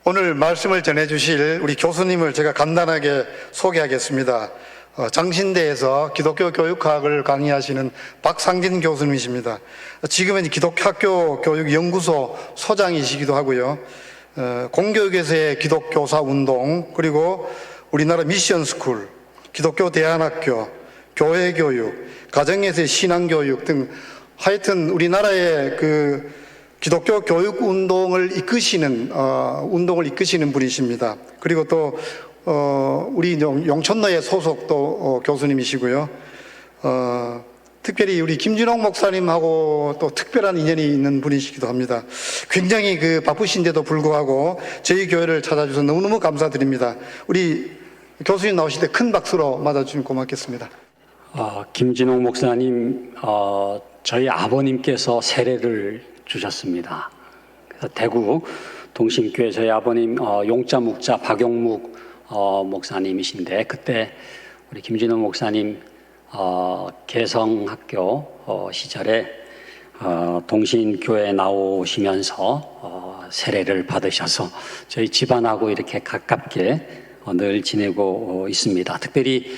오늘 말씀을 전해주실 우리 교수님을 제가 간단하게 소개하겠습니다. 장신대에서 기독교 교육학을 강의하시는 박상진 교수님이십니다. 지금은 기독학교 교육연구소 소장이시기도 하고요. 공교육에서의 기독교사 운동, 그리고 우리나라 미션스쿨, 기독교 대안학교, 교회교육, 가정에서의 신앙교육 등 하여튼 우리나라의 기독교 교육 운동을 이끄시는 분이십니다. 그리고 또 우리 용천로의 소속 또 교수님이시고요. 특별히 우리 김진홍 목사님하고 또 특별한 인연이 있는 분이시기도 합니다. 굉장히 바쁘신데도 불구하고 저희 교회를 찾아주셔서 너무너무 감사드립니다. 우리 교수님 나오실 때 큰 박수로 맞아주시면 고맙겠습니다. 김진홍 목사님, 저희 아버님께서 세례를 주셨습니다. 그래서 대구 동신교회 저희 아버님 용자 묵자 박용묵 목사님이신데, 그때 우리 김진홍 목사님 개성학교 시절에 동신교회 나오시면서 세례를 받으셔서 저희 집안하고 이렇게 가깝게 늘 지내고 있습니다. 특별히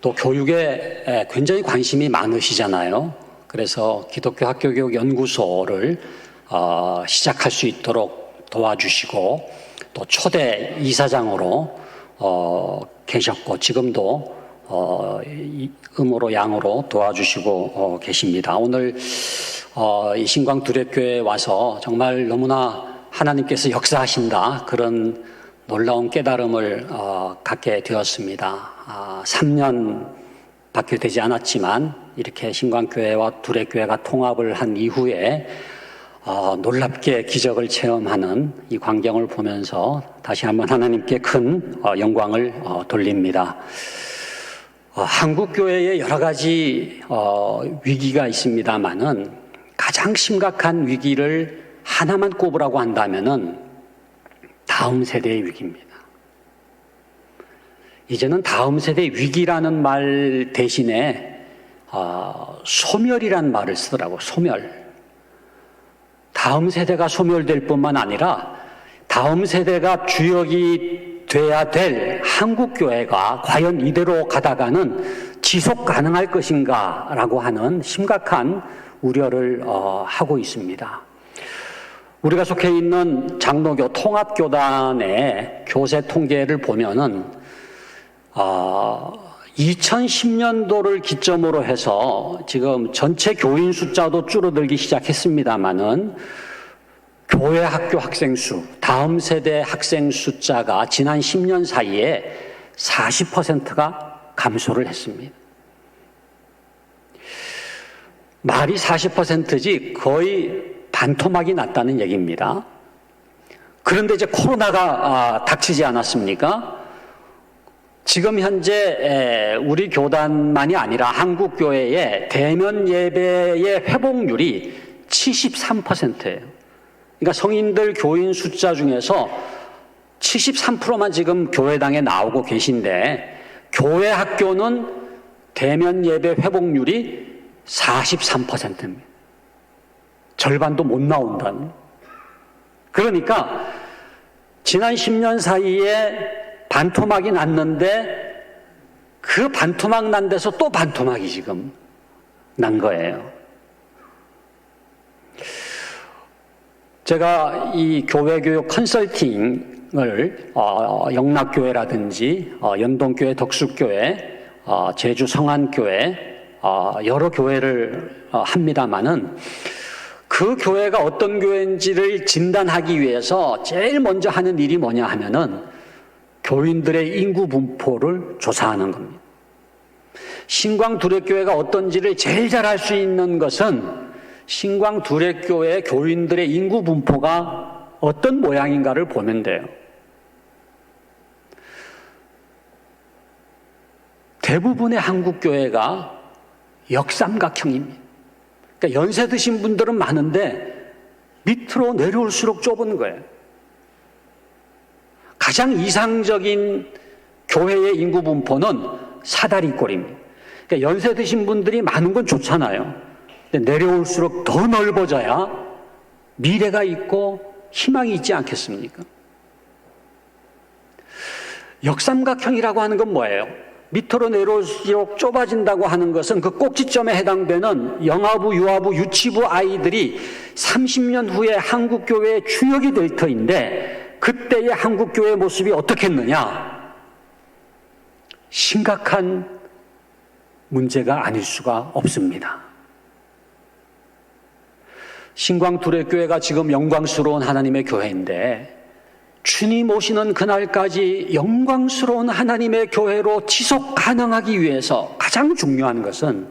또 교육에 굉장히 관심이 많으시잖아요. 그래서 기독교 학교교육 연구소를 시작할 수 있도록 도와주시고, 또 초대 이사장으로 계셨고, 지금도 음으로 양으로 도와주시고 계십니다. 오늘 이 신광두랩교회에 와서 정말 너무나 하나님께서 역사하신다, 그런 놀라운 깨달음을 갖게 되었습니다. 3년 밖에 되지 않았지만 이렇게 신광교회와 두랩교회가 통합을 한 이후에 놀랍게 기적을 체험하는 이 광경을 보면서 다시 한번 하나님께 큰 영광을 돌립니다. 한국교회에 여러 가지 위기가 있습니다마는 가장 심각한 위기를 하나만 꼽으라고 한다면은 다음 세대의 위기입니다. 이제는 다음 세대 위기라는 말 대신에 소멸이란 말을 쓰더라고요. 소멸. 다음 세대가 소멸될 뿐만 아니라 다음 세대가 주역이 돼야 될 한국교회가 과연 이대로 가다가는 지속 가능할 것인가 라고 하는 심각한 우려를 하고 있습니다. 우리가 속해 있는 장로교 통합교단의 교세 통계를 보면은 2010년도를 기점으로 해서 지금 전체 교인 숫자도 줄어들기 시작했습니다마는 교회 학교 학생 수, 다음 세대 학생 숫자가 지난 10년 사이에 40%가 감소를 했습니다. 말이 40%지 거의 반토막이 났다는 얘기입니다. 그런데 이제 코로나가 닥치지 않았습니까? 지금 현재 우리 교단만이 아니라 한국교회의 대면 예배의 회복률이 73%예요. 그러니까 성인들 교인 숫자 중에서 73%만 지금 교회당에 나오고 계신데, 교회 학교는 대면 예배 회복률이 43%입니다. 절반도 못 나온다는. 그러니까 지난 10년 사이에 반토막이 났는데 그 반토막 난 데서 또 반토막이 지금 난 거예요. 제가 이 교회교육 컨설팅을 영락교회라든지 연동교회, 덕수교회, 제주 성안교회 여러 교회를 합니다마는 그 교회가 어떤 교회인지를 진단하기 위해서 제일 먼저 하는 일이 뭐냐 하면은 교인들의 인구 분포를 조사하는 겁니다. 신광두랩교회가 어떤지를 제일 잘 알 수 있는 것은 신광두랩교회 교인들의 인구 분포가 어떤 모양인가를 보면 돼요. 대부분의 한국교회가 역삼각형입니다. 그러니까 연세 드신 분들은 많은데 밑으로 내려올수록 좁은 거예요. 가장 이상적인 교회의 인구 분포는 사다리꼴입니다. 그러니까 연세 드신 분들이 많은 건 좋잖아요. 근데 내려올수록 더 넓어져야 미래가 있고 희망이 있지 않겠습니까? 역삼각형이라고 하는 건 뭐예요? 밑으로 내려올수록 좁아진다고 하는 것은 그 꼭지점에 해당되는 영아부, 유아부, 유치부 아이들이 30년 후에 한국교회의 주역이 될 터인데 그때의 한국교회의 모습이 어떻겠느냐? 심각한 문제가 아닐 수가 없습니다. 신광두레교회가 지금 영광스러운 하나님의 교회인데 주님 오시는 그날까지 영광스러운 하나님의 교회로 지속 가능하기 위해서 가장 중요한 것은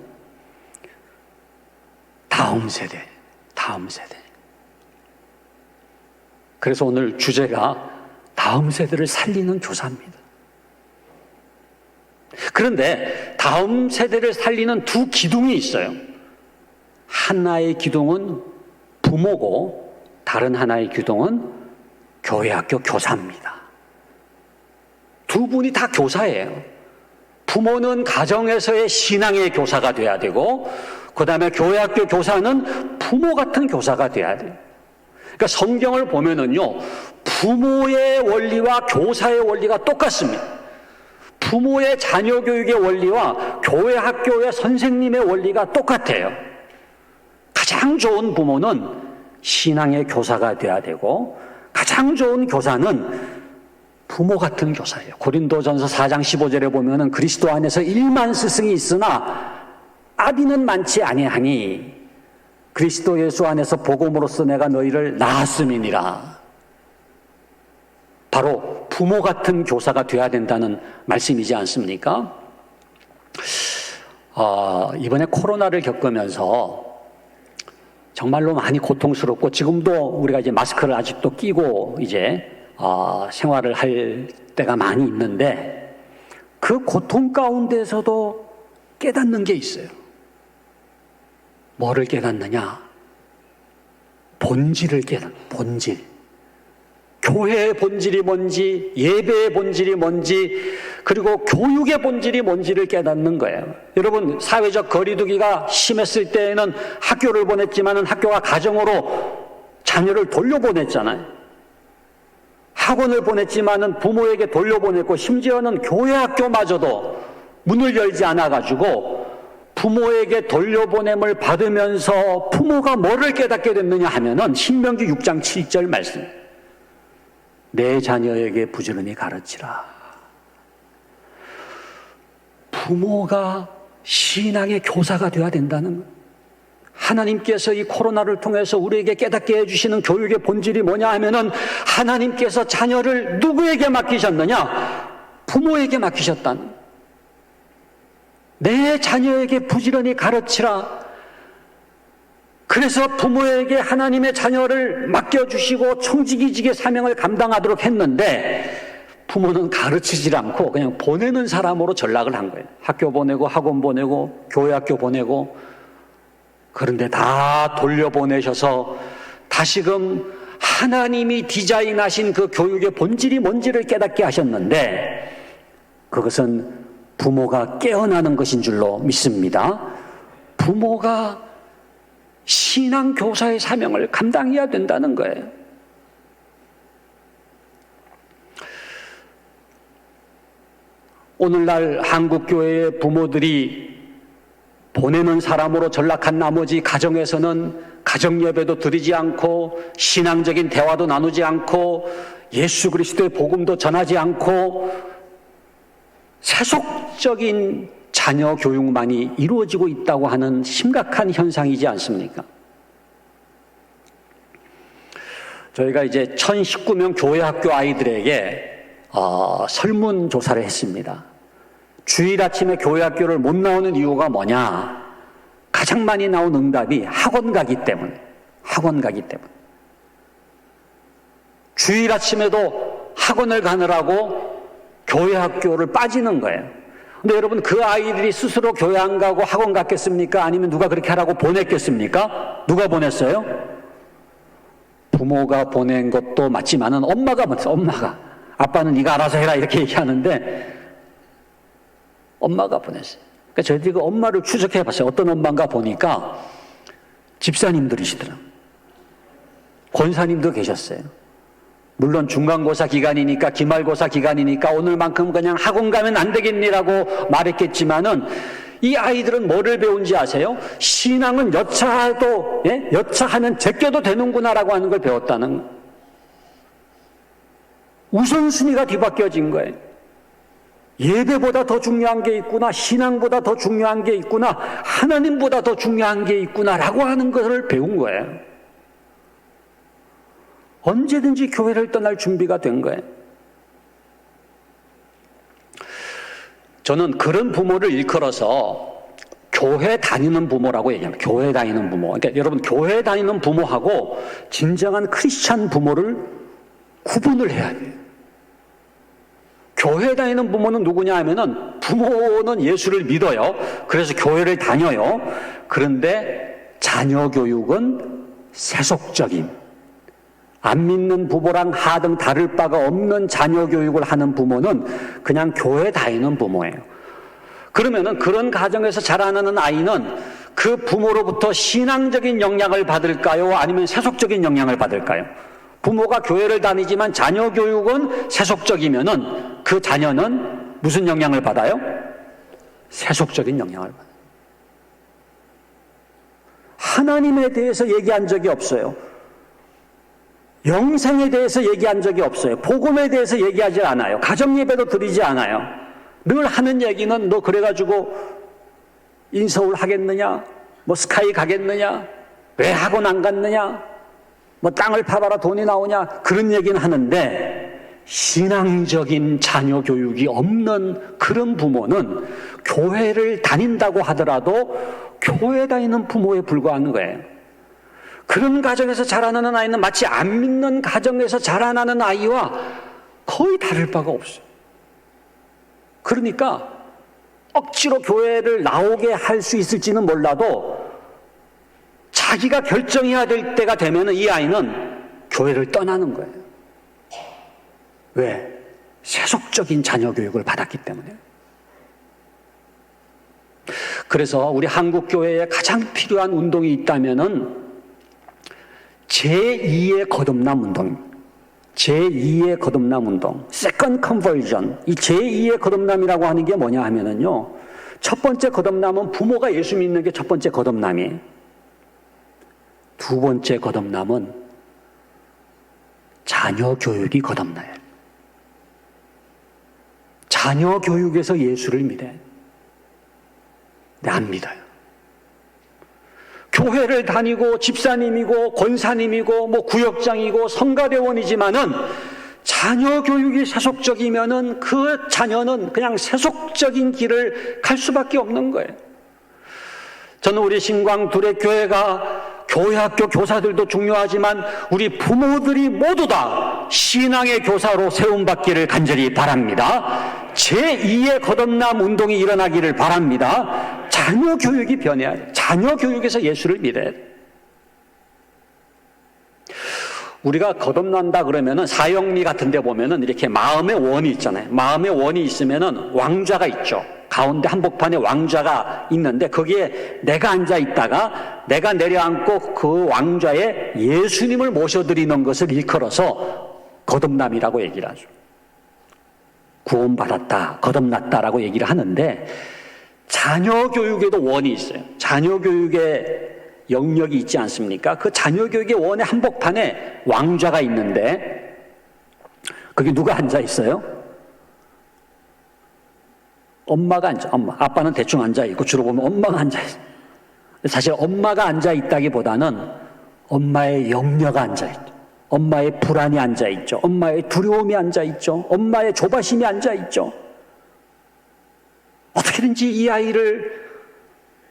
다음 세대. 그래서 오늘 주제가 다음 세대를 살리는 교사입니다. 그런데 다음 세대를 살리는 두 기둥이 있어요. 하나의 기둥은 부모고 다른 하나의 기둥은 교회학교 교사입니다. 두 분이 다 교사예요. 부모는 가정에서의 신앙의 교사가 돼야 되고 그 다음에 교회학교 교사는 부모 같은 교사가 돼야 돼요. 그러니까 성경을 보면은요, 부모의 원리와 교사의 원리가 똑같습니다. 부모의 자녀 교육의 원리와 교회 학교의 선생님의 원리가 똑같아요. 가장 좋은 부모는 신앙의 교사가 돼야 되고 가장 좋은 교사는 부모 같은 교사예요. 고린도전서 4장 15절에 보면은 그리스도 안에서 1만 스승이 있으나 아비는 많지 아니하니 그리스도 예수 안에서 복음으로써 내가 너희를 낳았음이니라. 바로 부모 같은 교사가 되어야 된다는 말씀이지 않습니까? 이번에 코로나를 겪으면서 정말로 많이 고통스럽고 지금도 우리가 이제 마스크를 아직도 끼고 이제 생활을 할 때가 많이 있는데 그 고통 가운데서도 깨닫는 게 있어요. 뭐를 깨닫느냐? 본질을 본질. 교회의 본질이 뭔지, 예배의 본질이 뭔지, 그리고 교육의 본질이 뭔지를 깨닫는 거예요. 여러분, 사회적 거리두기가 심했을 때에는 학교를 보냈지만은 학교가 가정으로 자녀를 돌려보냈잖아요. 학원을 보냈지만은 부모에게 돌려보냈고, 심지어는 교회 학교마저도 문을 열지 않아가지고 부모에게 돌려보냄을 받으면서 부모가 뭐를 깨닫게 됐느냐 하면은 신명기 6장 7절 말씀. 내 자녀에게 부지런히 가르치라. 부모가 신앙의 교사가 되어야 된다는 거예요. 하나님께서 이 코로나를 통해서 우리에게 깨닫게 해주시는 교육의 본질이 뭐냐 하면은 하나님께서 자녀를 누구에게 맡기셨느냐? 부모에게 맡기셨다는 거예요. 내 자녀에게 부지런히 가르치라. 그래서 부모에게 하나님의 자녀를 맡겨주시고 청지기직의 사명을 감당하도록 했는데 부모는 가르치질 않고 그냥 보내는 사람으로 전락을 한 거예요. 학교 보내고 학원 보내고 교회 학교 보내고. 그런데 다 돌려보내셔서 다시금 하나님이 디자인하신 그 교육의 본질이 뭔지를 깨닫게 하셨는데 그것은 부모가 깨어나는 것인 줄로 믿습니다. 부모가 신앙교사의 사명을 감당해야 된다는 거예요. 오늘날 한국교회의 부모들이 보내는 사람으로 전락한 나머지 가정에서는 가정예배도 드리지 않고 신앙적인 대화도 나누지 않고 예수 그리스도의 복음도 전하지 않고 세속적인 자녀 교육만이 이루어지고 있다고 하는 심각한 현상이지 않습니까? 저희가 이제 1019명 교회 학교 아이들에게 설문조사를 했습니다. 주일 아침에 교회 학교를 못 나오는 이유가 뭐냐? 가장 많이 나온 응답이 학원 가기 때문에. 주일 아침에도 학원을 가느라고 교회 학교를 빠지는 거예요. 근데 여러분, 그 아이들이 스스로 교회 안 가고 학원 갔겠습니까? 아니면 누가 그렇게 하라고 보냈겠습니까? 누가 보냈어요? 부모가 보낸 것도 맞지만은 엄마가 보냈어요. 엄마가. 아빠는 네가 알아서 해라 이렇게 얘기하는데 엄마가 보냈어요. 그러니까 저희들이 그 엄마를 추적해 봤어요. 어떤 엄마인가 보니까 집사님들이시더라고요. 권사님도 계셨어요. 물론 중간고사 기간이니까, 기말고사 기간이니까 오늘만큼 그냥 학원 가면 안 되겠니라고 말했겠지만은, 이 아이들은 뭐를 배운지 아세요? 신앙은 여차해도, 여차하면 제껴도 되는구나라고 하는 걸 배웠다는 거예요. 우선순위가 뒤바뀌어진 거예요. 예배보다 더 중요한 게 있구나, 신앙보다 더 중요한 게 있구나, 하나님보다 더 중요한 게 있구나라고 하는 것을 배운 거예요. 언제든지 교회를 떠날 준비가 된 거예요. 저는 그런 부모를 일컬어서 교회 다니는 부모라고 얘기합니다. 교회 다니는 부모. 그러니까 여러분, 교회 다니는 부모하고 진정한 크리스찬 부모를 구분을 해야 돼요. 교회 다니는 부모는 누구냐 하면은, 부모는 예수를 믿어요. 그래서 교회를 다녀요. 그런데 자녀 교육은 세속적인, 안 믿는 부모랑 하등 다를 바가 없는 자녀 교육을 하는 부모는 그냥 교회 다니는 부모예요. 그러면은 그런 가정에서 자라나는 아이는 그 부모로부터 신앙적인 영향을 받을까요? 아니면 세속적인 영향을 받을까요? 부모가 교회를 다니지만 자녀 교육은 세속적이면은 그 자녀는 무슨 영향을 받아요? 세속적인 영향을 받아요. 하나님에 대해서 얘기한 적이 없어요. 영생에 대해서 얘기한 적이 없어요. 복음에 대해서 얘기하지 않아요. 가정예배도 드리지 않아요. 늘 하는 얘기는, 너 그래가지고 인서울 하겠느냐? 뭐 스카이 가겠느냐? 왜 학원 안 갔느냐? 뭐 땅을 파봐라 돈이 나오냐? 그런 얘기는 하는데, 신앙적인 자녀 교육이 없는 그런 부모는 교회를 다닌다고 하더라도 교회 다니는 부모에 불과한 거예요. 그런 가정에서 자라나는 아이는 마치 안 믿는 가정에서 자라나는 아이와 거의 다를 바가 없어요. 그러니까 억지로 교회를 나오게 할 수 있을지는 몰라도 자기가 결정해야 될 때가 되면 이 아이는 교회를 떠나는 거예요. 왜? 세속적인 자녀 교육을 받았기 때문에. 그래서 우리 한국 교회에 가장 필요한 운동이 있다면은 제2의 거듭남 운동입니다. 제2의 거듭남 운동, Second Conversion. 이 제2의 거듭남이라고 하는 게 뭐냐 하면은요, 첫 번째 거듭남은 부모가 예수 믿는 게 첫 번째 거듭남이에요. 두 번째 거듭남은 자녀 교육이 거듭나요. 자녀 교육에서 예수를 믿어요. 근데 안 믿어요. 교회를 다니고 집사님이고 권사님이고 뭐 구역장이고 성가대원이지만은 자녀 교육이 세속적이면은 그 자녀는 그냥 세속적인 길을 갈 수밖에 없는 거예요. 저는 우리 신광 두레교회가 교회학교 교사들도 중요하지만 우리 부모들이 모두 다 신앙의 교사로 세움받기를 간절히 바랍니다. 제2의 거듭남 운동이 일어나기를 바랍니다. 자녀 교육이 변해야 돼요. 자녀 교육에서 예수를 믿어야 돼요. 우리가 거듭난다 그러면은 사형리 같은 데 보면은 이렇게 마음의 원이 있잖아요. 마음의 원이 있으면은 왕좌가 있죠. 가운데 한복판에 왕좌가 있는데 거기에 내가 앉아 있다가 내가 내려앉고 그 왕좌에 예수님을 모셔드리는 것을 일컬어서 거듭남이라고 얘기를 하죠. 구원받았다, 거듭났다라고 얘기를 하는데 자녀 교육에도 원이 있어요. 자녀 교육에 영역이 있지 않습니까? 그 자녀 교육의 원의 한복판에 왕좌가 있는데 거기 누가 앉아 있어요? 엄마가 앉아. 아빠는 대충 앉아 있고 주로 보면 엄마가 앉아 있어요. 사실 엄마가 앉아 있다기보다는 엄마의 염려가 앉아 있죠. 엄마의 불안이 앉아 있죠. 엄마의 두려움이 앉아 있죠. 엄마의 조바심이 앉아 있죠. 어떻게든지 이 아이를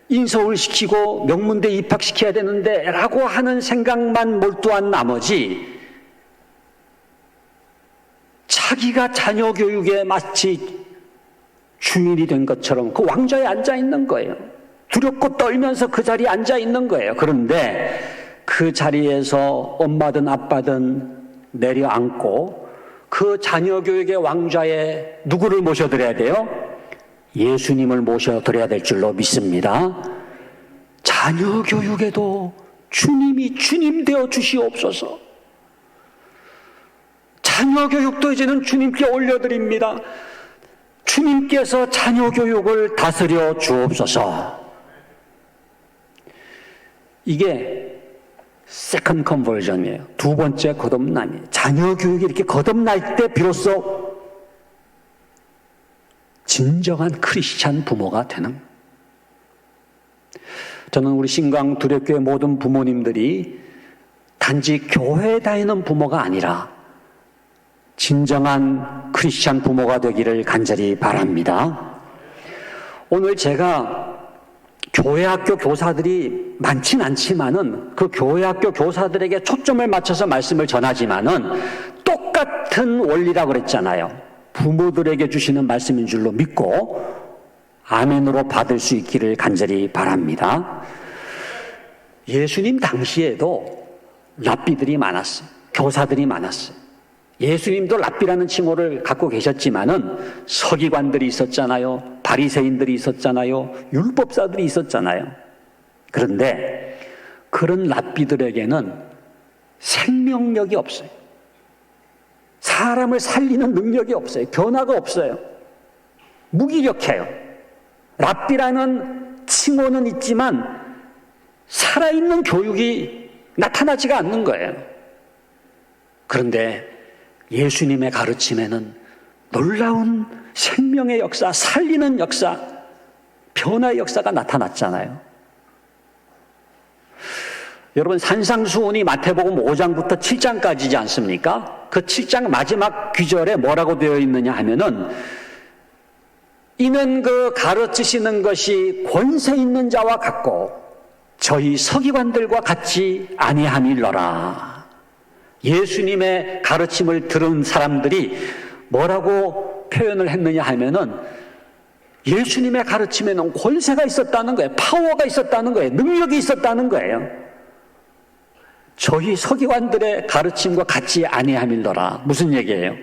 인서울시키고 명문대 입학시켜야 되는데 라고 하는 생각만 몰두한 나머지 자기가 자녀 교육에 마치 주인이 된 것처럼 그 왕좌에 앉아 있는 거예요. 두렵고 떨면서 그 자리에 앉아 있는 거예요. 그런데 그 자리에서 엄마든 아빠든 내려앉고 그 자녀 교육의 왕좌에 누구를 모셔드려야 돼요? 예수님을 모셔드려야 될 줄로 믿습니다. 자녀 교육에도 주님이 주님 되어 주시옵소서. 자녀 교육도 이제는 주님께 올려드립니다. 주님께서 자녀 교육을 다스려 주옵소서. 이게 세컨드 컨버전이에요. 두 번째 거듭남이에요. 자녀 교육이 이렇게 거듭날 때 비로소 진정한 크리스찬 부모가 되는. 저는 우리 신강 두렵교회 모든 부모님들이 단지 교회에 다니는 부모가 아니라 진정한 크리스찬 부모가 되기를 간절히 바랍니다. 오늘 제가 교회 학교 교사들이 많진 않지만은 그 교회 학교 교사들에게 초점을 맞춰서 말씀을 전하지만은 똑같은 원리라고 그랬잖아요. 부모들에게 주시는 말씀인 줄로 믿고 아멘으로 받을 수 있기를 간절히 바랍니다. 예수님 당시에도 랍비들이 많았어요. 교사들이 많았어요. 예수님도 랍비라는 칭호를 갖고 계셨지만은 서기관들이 있었잖아요. 바리새인들이 있었잖아요. 율법사들이 있었잖아요. 그런데 그런 랍비들에게는 생명력이 없어요. 사람을 살리는 능력이 없어요. 변화가 없어요. 무기력해요. 랍비라는 칭호는 있지만 살아있는 교육이 나타나지가 않는 거예요. 그런데 예수님의 가르침에는 놀라운 생명의 역사, 살리는 역사, 변화의 역사가 나타났잖아요. 여러분, 산상수훈이 마태복음 5장부터 7장까지지 않습니까? 그 7장 마지막 귀절에 뭐라고 되어 있느냐 하면은 이는 그 가르치시는 것이 권세 있는 자와 같고 저희 서기관들과 같지 아니함일러라. 예수님의 가르침을 들은 사람들이 뭐라고 표현을 했느냐 하면은 예수님의 가르침에는 권세가 있었다는 거예요. 파워가 있었다는 거예요. 능력이 있었다는 거예요. 저희 서기관들의 가르침과 같지 아니함일러라. 무슨 얘기예요?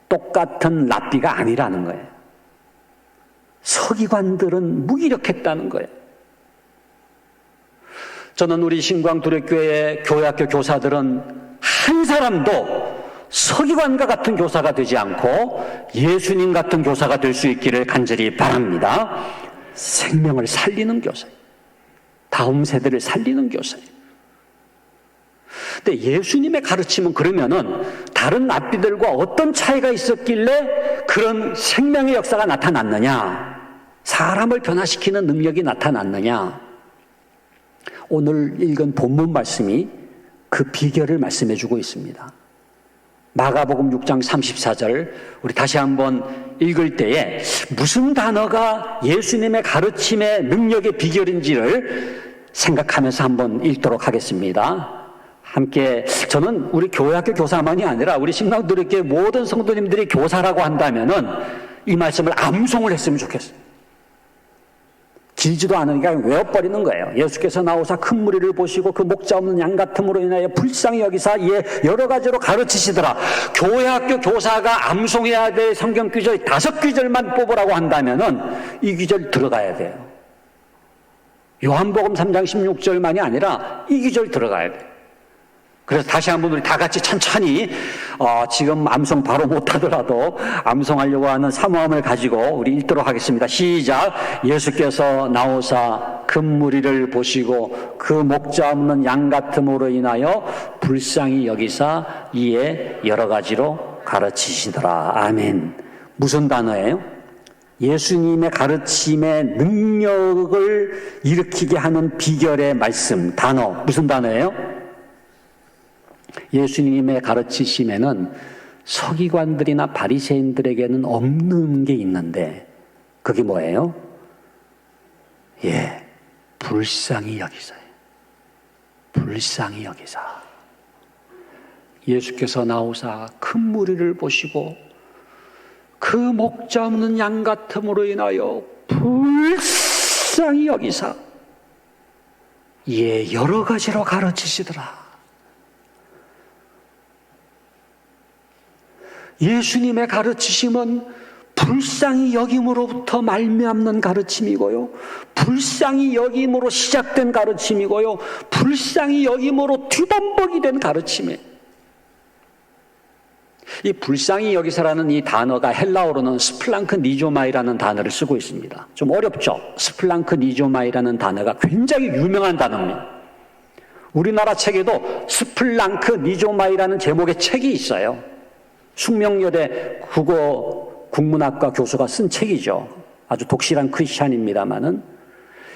똑같은 랍비가 아니라는 거예요. 서기관들은 무기력했다는 거예요. 저는 우리 신광두렵교회 교회학교 교사들은 한 사람도 서기관과 같은 교사가 되지 않고 예수님 같은 교사가 될 수 있기를 간절히 바랍니다. 생명을 살리는 교사예요. 다음 세대를 살리는 교사예요. 근데 예수님의 가르침은 그러면은 다른 랍비들과 어떤 차이가 있었길래 그런 생명의 역사가 나타났느냐? 사람을 변화시키는 능력이 나타났느냐? 오늘 읽은 본문 말씀이 그 비결을 말씀해 주고 있습니다. 마가복음 6장 34절 우리 다시 한번 읽을 때에 무슨 단어가 예수님의 가르침의 능력의 비결인지를 생각하면서 한번 읽도록 하겠습니다. 함께 저는 우리 교회학교 교사만이 아니라 우리 신강두렵교회 모든 성도님들이 교사라고 한다면은 이 말씀을 암송을 했으면 좋겠어요. 길지도 않으니까 외워버리는 거예요. 예수께서 나오사 큰 무리를 보시고 그 목자 없는 양 같음으로 인하여 불쌍히 여기사 이에 여러 가지로 가르치시더라. 교회학교 교사가 암송해야 될 성경 구절 5구절만 뽑으라고 한다면은 이 구절 들어가야 돼요. 요한복음 3장 16절만이 아니라 이 구절 들어가야 돼요. 그래서 다시 한번 우리 다 같이 천천히 지금 암송 바로 못하더라도 암송하려고 하는 사모함을 가지고 우리 읽도록 하겠습니다. 시작. 예수께서 나오사 큰 무리를 보시고 그 목자 없는 양 같음으로 인하여 불쌍히 여기사 이에 여러 가지로 가르치시더라. 아멘. 무슨 단어예요? 예수님의 가르침의 능력을 일으키게 하는 비결의 말씀, 단어. 무슨 단어예요? 예수님의 가르치심에는 서기관들이나 바리새인들에게는 없는 게 있는데 그게 뭐예요? 불쌍히 여기사요. 불쌍히 여기사. 예수께서 나오사 큰 무리를 보시고 그 목자 없는 양 같음으로 인하여 불쌍히 여기사 여러 가지로 가르치시더라. 예수님의 가르치심은 불쌍히 여김으로부터 말미암는 가르침이고요. 불쌍히 여김으로 시작된 가르침이고요. 불쌍히 여김으로 뒤범벅이 된 가르침이에요. 이 불쌍히 여기서라는 이 단어가 헬라어로는 스플랑크 니조마이라는 단어를 쓰고 있습니다. 좀 어렵죠? 스플랑크 니조마이라는 단어가 굉장히 유명한 단어입니다. 우리나라 책에도 스플랑크 니조마이라는 제목의 책이 있어요. 숙명여대 국어 국문학과 교수가 쓴 책이죠. 아주 독실한 크리스찬입니다만은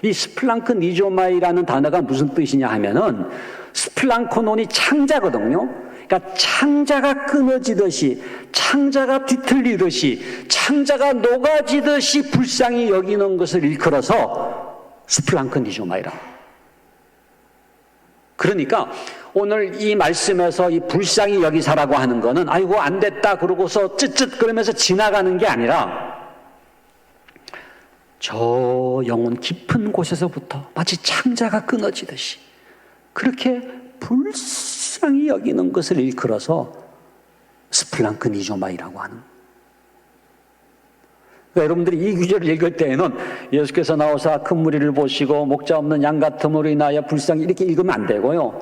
이 스플랑크 니조마이라는 단어가 무슨 뜻이냐 하면은 스플랑크논이 창자거든요. 그러니까 창자가 끊어지듯이, 창자가 뒤틀리듯이, 창자가 녹아지듯이 불쌍히 여기는 것을 일컬어서 스플랑크 니조마이라. 그러니까 오늘 이 말씀에서 이 불쌍히 여기사라고 하는 거는 아이고 안 됐다 그러고서 쯧쯧 그러면서 지나가는 게 아니라 저 영혼 깊은 곳에서부터 마치 창자가 끊어지듯이 그렇게 불쌍히 여기는 것을 일컬어서 스플랑크 니조마이라고 하는. 그러니까 여러분들이 이 구절을 읽을 때에는 예수께서 나오사 큰 무리를 보시고 목자 없는 양 같음으로 인하여 불쌍히 이렇게 읽으면 안 되고요.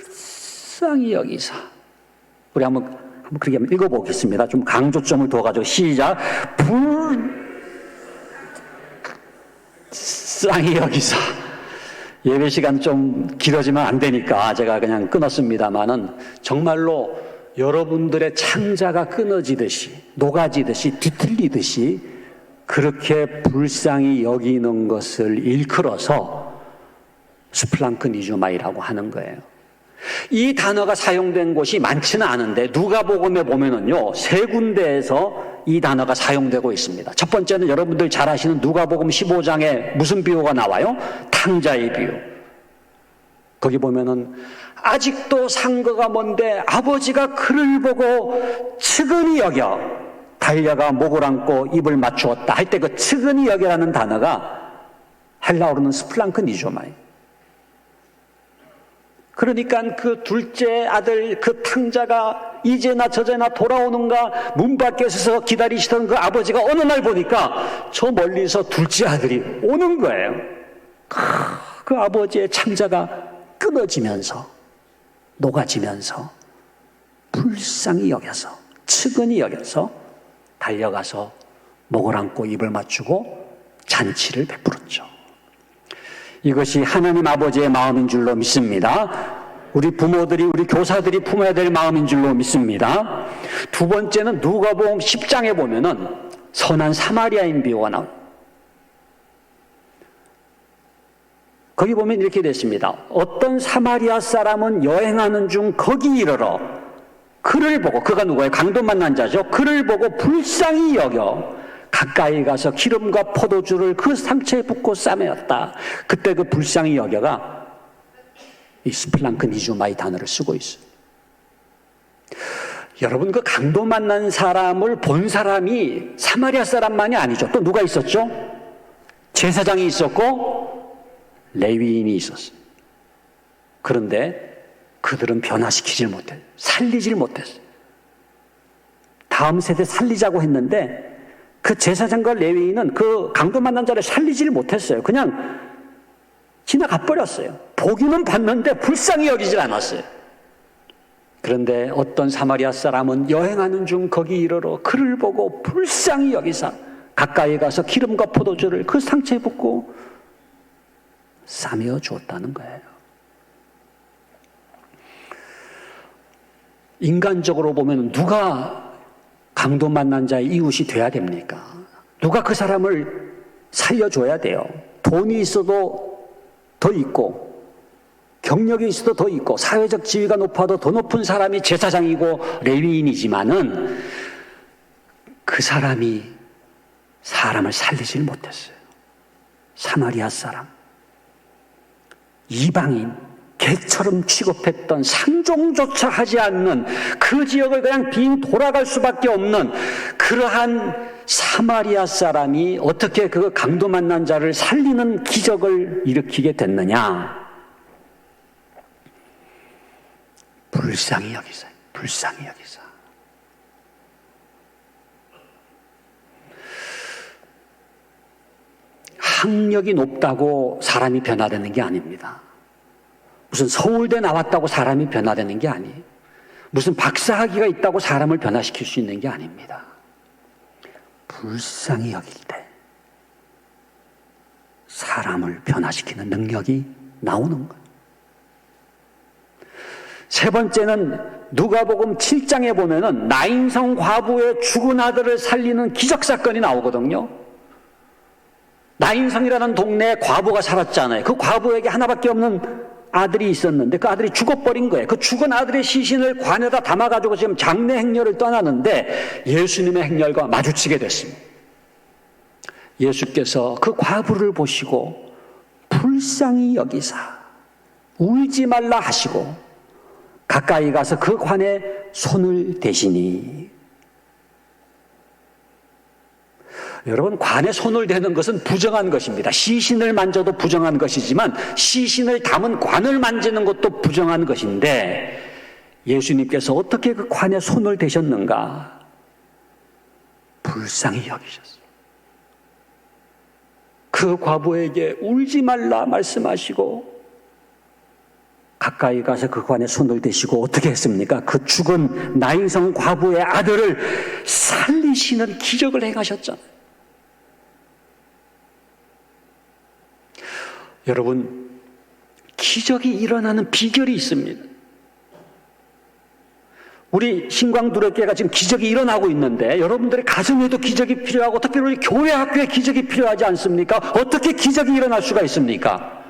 불쌍히 여기사. 우리 한번 그렇게 한번 읽어보겠습니다. 좀 강조점을 둬가지고 시작. 불쌍히 여기사. 예배 시간 좀 길어지면 안 되니까 제가 그냥 끊었습니다만은 정말로 여러분들의 창자가 끊어지듯이 녹아지듯이 뒤틀리듯이 그렇게 불쌍히 여기는 것을 일컬어서 스플랑크 니조마이라고 하는 거예요. 이 단어가 사용된 곳이 많지는 않은데 누가복음에 보면은요 3군데에서 이 단어가 사용되고 있습니다. 첫 번째는 여러분들 잘 아시는 누가복음 15장에 무슨 비유가 나와요? 탕자의 비유. 거기 보면은 아직도 상거가 먼데 아버지가 그를 보고 측은히 여겨 달려가 목을 안고 입을 맞추었다 할 때 그 측은히 여겨라는 단어가 헬라어로는 스플랑크 니조마이. 그러니까 그 둘째 아들 그 탕자가 이제나 저제나 돌아오는가 문 밖에 서서 기다리시던 그 아버지가 어느 날 보니까 저 멀리서 둘째 아들이 오는 거예요. 그 아버지의 창자가 끊어지면서 녹아지면서 불쌍히 여겨서 측은히 여겨서 달려가서 목을 안고 입을 맞추고 잔치를 베풀었죠. 이것이 하나님 아버지의 마음인 줄로 믿습니다. 우리 부모들이, 우리 교사들이 품어야 될 마음인 줄로 믿습니다. 두 번째는 누가복음 10장에 보면은 선한 사마리아인 비유가 나옵니다. 거기 보면 이렇게 됐습니다. 어떤 사마리아 사람은 여행하는 중 거기 이르러 그를 보고, 그가 누구예요? 강도 만난 자죠. 그를 보고 불쌍히 여겨 가까이 가서 기름과 포도주를 그 상처에 붓고 싸매었다. 그때 그 불쌍히 여겨가 이 스플랑크 니조마이 단어를 쓰고 있어요. 여러분 그 강도 만난 사람을 본 사람이 사마리아 사람만이 아니죠. 또 누가 있었죠? 제사장이 있었고 레위인이 있었어요. 그런데 그들은 변화시키질 못했어요. 살리질 못했어요. 다음 세대 살리자고 했는데 그 제사장과 레위인은 그 강도 만난 자를 살리질 못했어요. 그냥 지나가 버렸어요. 보기는 봤는데 불쌍히 여기질 않았어요. 그런데 어떤 사마리아 사람은 여행하는 중 거기 이르러 그를 보고 불쌍히 여기사 가까이 가서 기름과 포도주를 그 상처에 붓고 싸매어 주었다는 거예요. 인간적으로 보면 누가 강도 만난 자의 이웃이 돼야 됩니까? 누가 그 사람을 살려줘야 돼요. 돈이 있어도 더 있고 경력이 있어도 더 있고 사회적 지위가 높아도 더 높은 사람이 제사장이고 레위인이지만은 그 사람이 사람을 살리질 못했어요. 사마리아 사람, 이방인, 개처럼 취급했던 상종조차 하지 않는 그 지역을 그냥 빈 돌아갈 수밖에 없는 그러한 사마리아 사람이 어떻게 그 강도 만난 자를 살리는 기적을 일으키게 됐느냐? 불쌍히 여기사, 불쌍히 여기사. 학력이 높다고 사람이 변화되는 게 아닙니다. 무슨 서울대 나왔다고 사람이 변화되는 게 아니에요. 무슨 박사학위가 있다고 사람을 변화시킬 수 있는 게 아닙니다. 불쌍히 여길 때 사람을 변화시키는 능력이 나오는 거예요. 세 번째는 누가복음 7장에 보면은 나인성 과부의 죽은 아들을 살리는 기적사건이 나오거든요. 나인성이라는 동네에 과부가 살았잖아요. 그 과부에게 하나밖에 없는 아들이 있었는데 그 아들이 죽어버린 거예요. 그 죽은 아들의 시신을 관에다 담아가지고 지금 장례 행렬을 떠나는데 예수님의 행렬과 마주치게 됐습니다. 예수께서 그 과부를 보시고 불쌍히 여기사 울지 말라 하시고 가까이 가서 그 관에 손을 대시니. 여러분, 관에 손을 대는 것은 부정한 것입니다. 시신을 만져도 부정한 것이지만 시신을 담은 관을 만지는 것도 부정한 것인데 예수님께서 어떻게 그 관에 손을 대셨는가? 불쌍히 여기셨어요. 그 과부에게 울지 말라 말씀하시고 가까이 가서 그 관에 손을 대시고 어떻게 했습니까? 그 죽은 나인성 과부의 아들을 살리시는 기적을 행하셨잖아요. 여러분, 기적이 일어나는 비결이 있습니다. 우리 신광두렵교회가 지금 기적이 일어나고 있는데 여러분들의 가정에도 기적이 필요하고 특히 우리 교회 학교에 기적이 필요하지 않습니까? 어떻게 기적이 일어날 수가 있습니까?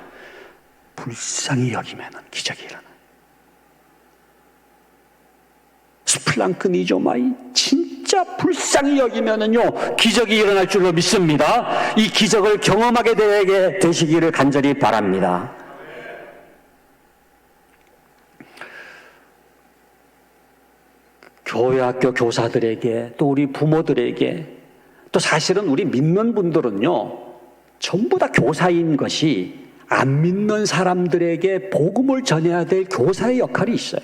불쌍히 여기면 기적이 일어나요. 스플랑크니조마이 진짜 불쌍히 여기면은요 기적이 일어날 줄로 믿습니다. 이 기적을 경험하게 되시기를 간절히 바랍니다. 교회 학교 교사들에게 또 우리 부모들에게 또 사실은 우리 믿는 분들은요 전부 다 교사인 것이 안 믿는 사람들에게 복음을 전해야 될 교사의 역할이 있어요.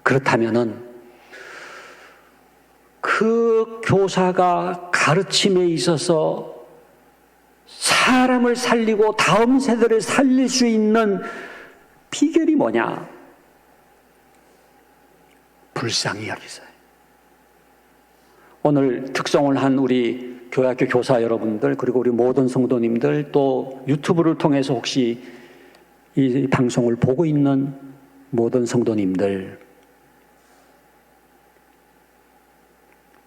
그렇다면은 그 교사가 가르침에 있어서 사람을 살리고 다음 세대를 살릴 수 있는 비결이 뭐냐? 불쌍히 여기세요. 오늘 특성을 한 우리 교회학교 교사 여러분들 그리고 우리 모든 성도님들 또 유튜브를 통해서 혹시 이 방송을 보고 있는 모든 성도님들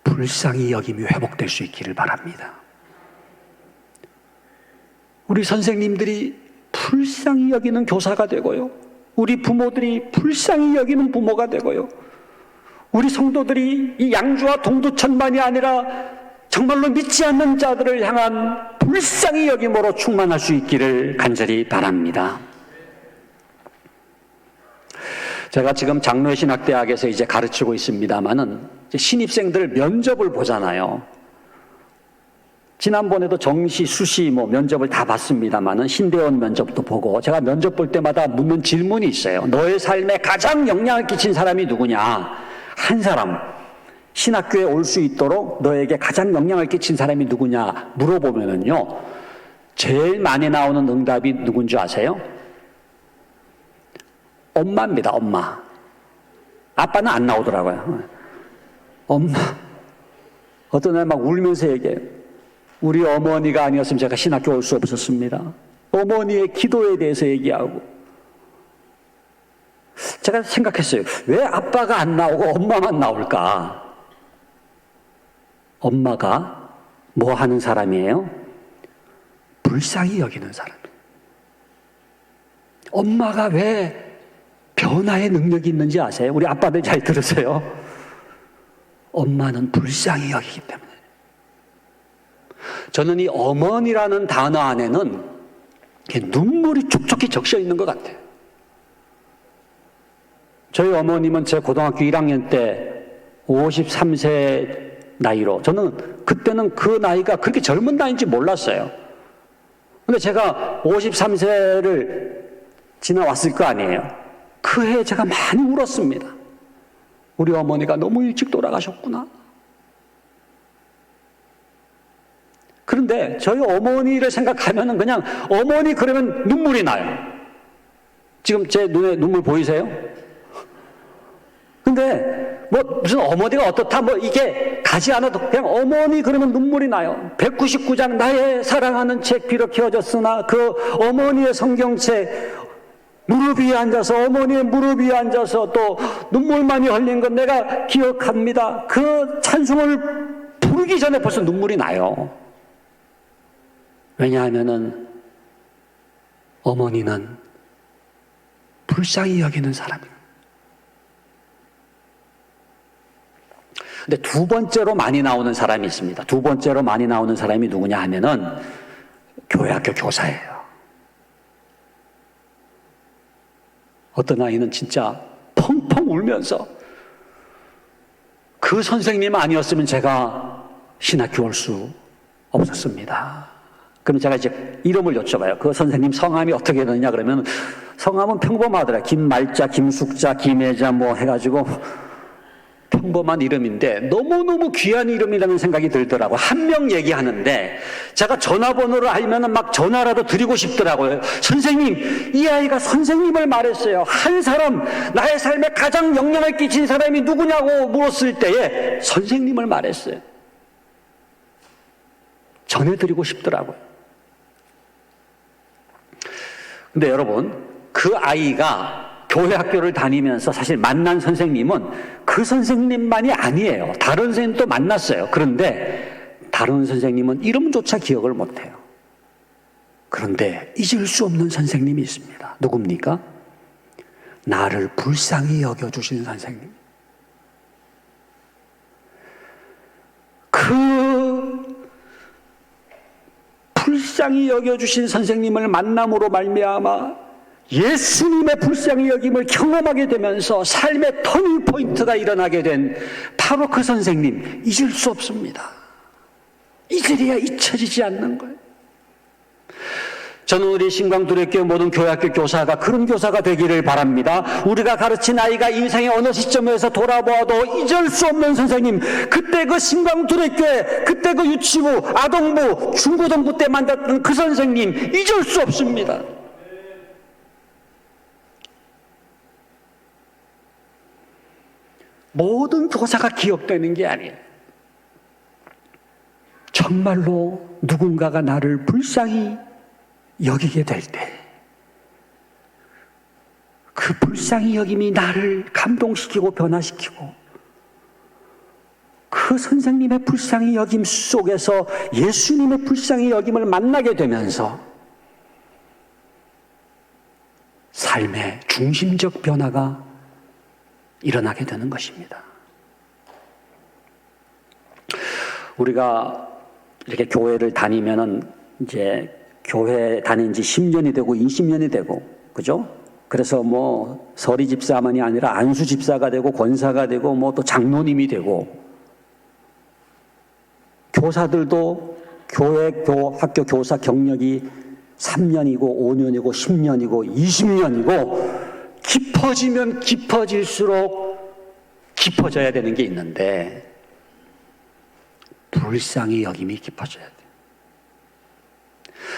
불쌍히 여김이 회복될 수 있기를 바랍니다. 우리 선생님들이 불쌍히 여기는 교사가 되고요. 우리 부모들이 불쌍히 여기는 부모가 되고요. 우리 성도들이 이 양주와 동두천만이 아니라 정말로 믿지 않는 자들을 향한 불쌍히 여김으로 충만할 수 있기를 간절히 바랍니다. 제가 지금 장로신학대학에서 이제 가르치고 있습니다만은 신입생들 면접을 보잖아요. 지난번에도 정시, 수시 면접을 다 봤습니다만은 신대원 면접도 보고 제가 면접 볼 때마다 묻는 질문이 있어요. 너의 삶에 가장 영향을 끼친 사람이 누구냐? 한 사람, 신학교에 올 수 있도록 너에게 가장 영향을 끼친 사람이 누구냐 물어보면은요, 제일 많이 나오는 응답이 누군지 아세요? 엄마입니다, 엄마. 아빠는 안 나오더라고요. 엄마. 어떤 날 막 울면서 얘기해요. 우리 어머니가 아니었으면 제가 신학교 올 수 없었습니다. 어머니의 기도에 대해서 얘기하고. 제가 생각했어요. 왜 아빠가 안 나오고 엄마만 나올까? 엄마가 뭐 하는 사람이에요? 불쌍히 여기는 사람. 엄마가 왜 변화의 능력이 있는지 아세요? 우리 아빠들 잘 들으세요. 엄마는 불쌍히 여기기 때문에. 저는 이 어머니라는 단어 안에는 눈물이 촉촉히 적셔 있는 것 같아요. 저희 어머님은 제 고등학교 1학년 때 53세 나이로, 저는 그때는 그 나이가 그렇게 젊은 나이인지 몰랐어요. 근데 제가 53세를 지나왔을 거 아니에요. 그 해에 제가 많이 울었습니다. 우리 어머니가 너무 일찍 돌아가셨구나. 그런데 저희 어머니를 생각하면은 그냥 어머니 그러면 눈물이 나요. 지금 제 눈에 눈물 보이세요? 근데 뭐 무슨 어머니가 어떻다 뭐 이게 가지 않아도 그냥 어머니 그러면 눈물이 나요. 199장 나의 사랑하는 책 비록 헤어졌으나 그 어머니의 성경책 무릎 위에 앉아서 어머니의 무릎 위에 앉아서 또 눈물 많이 흘린 건 내가 기억합니다. 그 찬송을 부르기 전에 벌써 눈물이 나요. 왜냐하면은 어머니는 불쌍히 여기는 사람이에요. 근데 두 번째로 많이 나오는 사람이 있습니다. 두 번째로 많이 나오는 사람이 누구냐 하면은 교회 학교 교사예요. 어떤 아이는 진짜 펑펑 울면서 그 선생님 아니었으면 제가 신학교 올 수 없었습니다. 그럼 제가 이제 이름을 여쭤봐요. 그 선생님 성함이 어떻게 되느냐 그러면 성함은 평범하더라. 김말자, 김숙자, 김혜자 뭐 해가지고 평범한 이름인데 너무너무 귀한 이름이라는 생각이 들더라고요. 한 명 얘기하는데 제가 전화번호를 알면은 막 전화라도 드리고 싶더라고요. 선생님, 이 아이가 선생님을 말했어요. 한 사람, 나의 삶에 가장 영향을 끼친 사람이 누구냐고 물었을 때에 선생님을 말했어요. 전해드리고 싶더라고요. 근데 여러분, 그 아이가 교회 학교를 다니면서 사실 만난 선생님은 그 선생님만이 아니에요. 다른 선생님도 만났어요. 그런데 다른 선생님은 이름조차 기억을 못해요. 그런데 잊을 수 없는 선생님이 있습니다. 누굽니까? 나를 불쌍히 여겨주신 선생님. 그 불쌍히 여겨주신 선생님을 만남으로 말미암아 예수님의 불쌍히 여김을 경험하게 되면서 삶의 터닝포인트가 일어나게 된 바로 그 선생님, 잊을 수 없습니다. 잊으려야 잊혀지지 않는 거예요. 저는 우리 신광두레교회 모든 교회학교 교사가 그런 교사가 되기를 바랍니다. 우리가 가르친 아이가 인생의 어느 시점에서 돌아보아도 잊을 수 없는 선생님, 그때 그 신광두레교회, 그때 그 유치부, 아동부, 중고등부 때 만났던 그 선생님 잊을 수 없습니다. 모든 교사가 기억되는 게 아니에요. 정말로 누군가가 나를 불쌍히 여기게 될 때, 그 불쌍히 여김이 나를 감동시키고 변화시키고, 그 선생님의 불쌍히 여김 속에서 예수님의 불쌍히 여김을 만나게 되면서 삶의 중심적 변화가 일어나게 되는 것입니다. 우리가 이렇게 교회를 다니면은 이제 교회 다닌 지 10년이 되고 20년이 되고, 그죠? 그래서 뭐 서리 집사만이 아니라 안수 집사가 되고 권사가 되고 뭐 또 장로님이 되고, 교사들도 교회 학교 교사 경력이 3년이고 5년이고 10년이고 20년이고 깊어지면 깊어질수록 깊어져야 되는 게 있는데 불쌍히 여김이 깊어져야 돼요.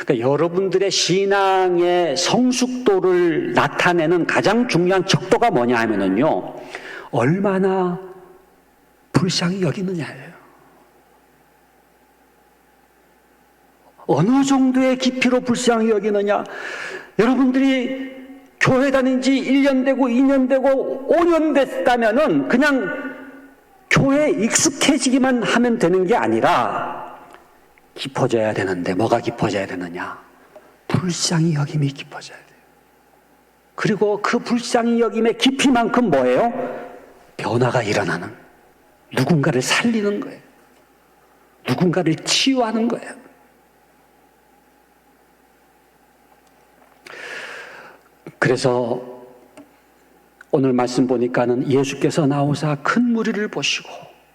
그러니까 여러분들의 신앙의 성숙도를 나타내는 가장 중요한 척도가 뭐냐 하면은요, 얼마나 불쌍히 여기느냐예요. 어느 정도의 깊이로 불쌍히 여기느냐. 여러분들이 교회 다닌 지 1년 되고 2년 되고 5년 됐다면은 그냥 교회에 익숙해지기만 하면 되는 게 아니라 깊어져야 되는데, 뭐가 깊어져야 되느냐? 불쌍히 여김이 깊어져야 돼요. 그리고 그 불쌍히 여김의 깊이만큼 뭐예요? 변화가 일어나는, 누군가를 살리는 거예요. 누군가를 치유하는 거예요. 그래서 오늘 말씀 보니까는 예수께서 나오사 큰 무리를 보시고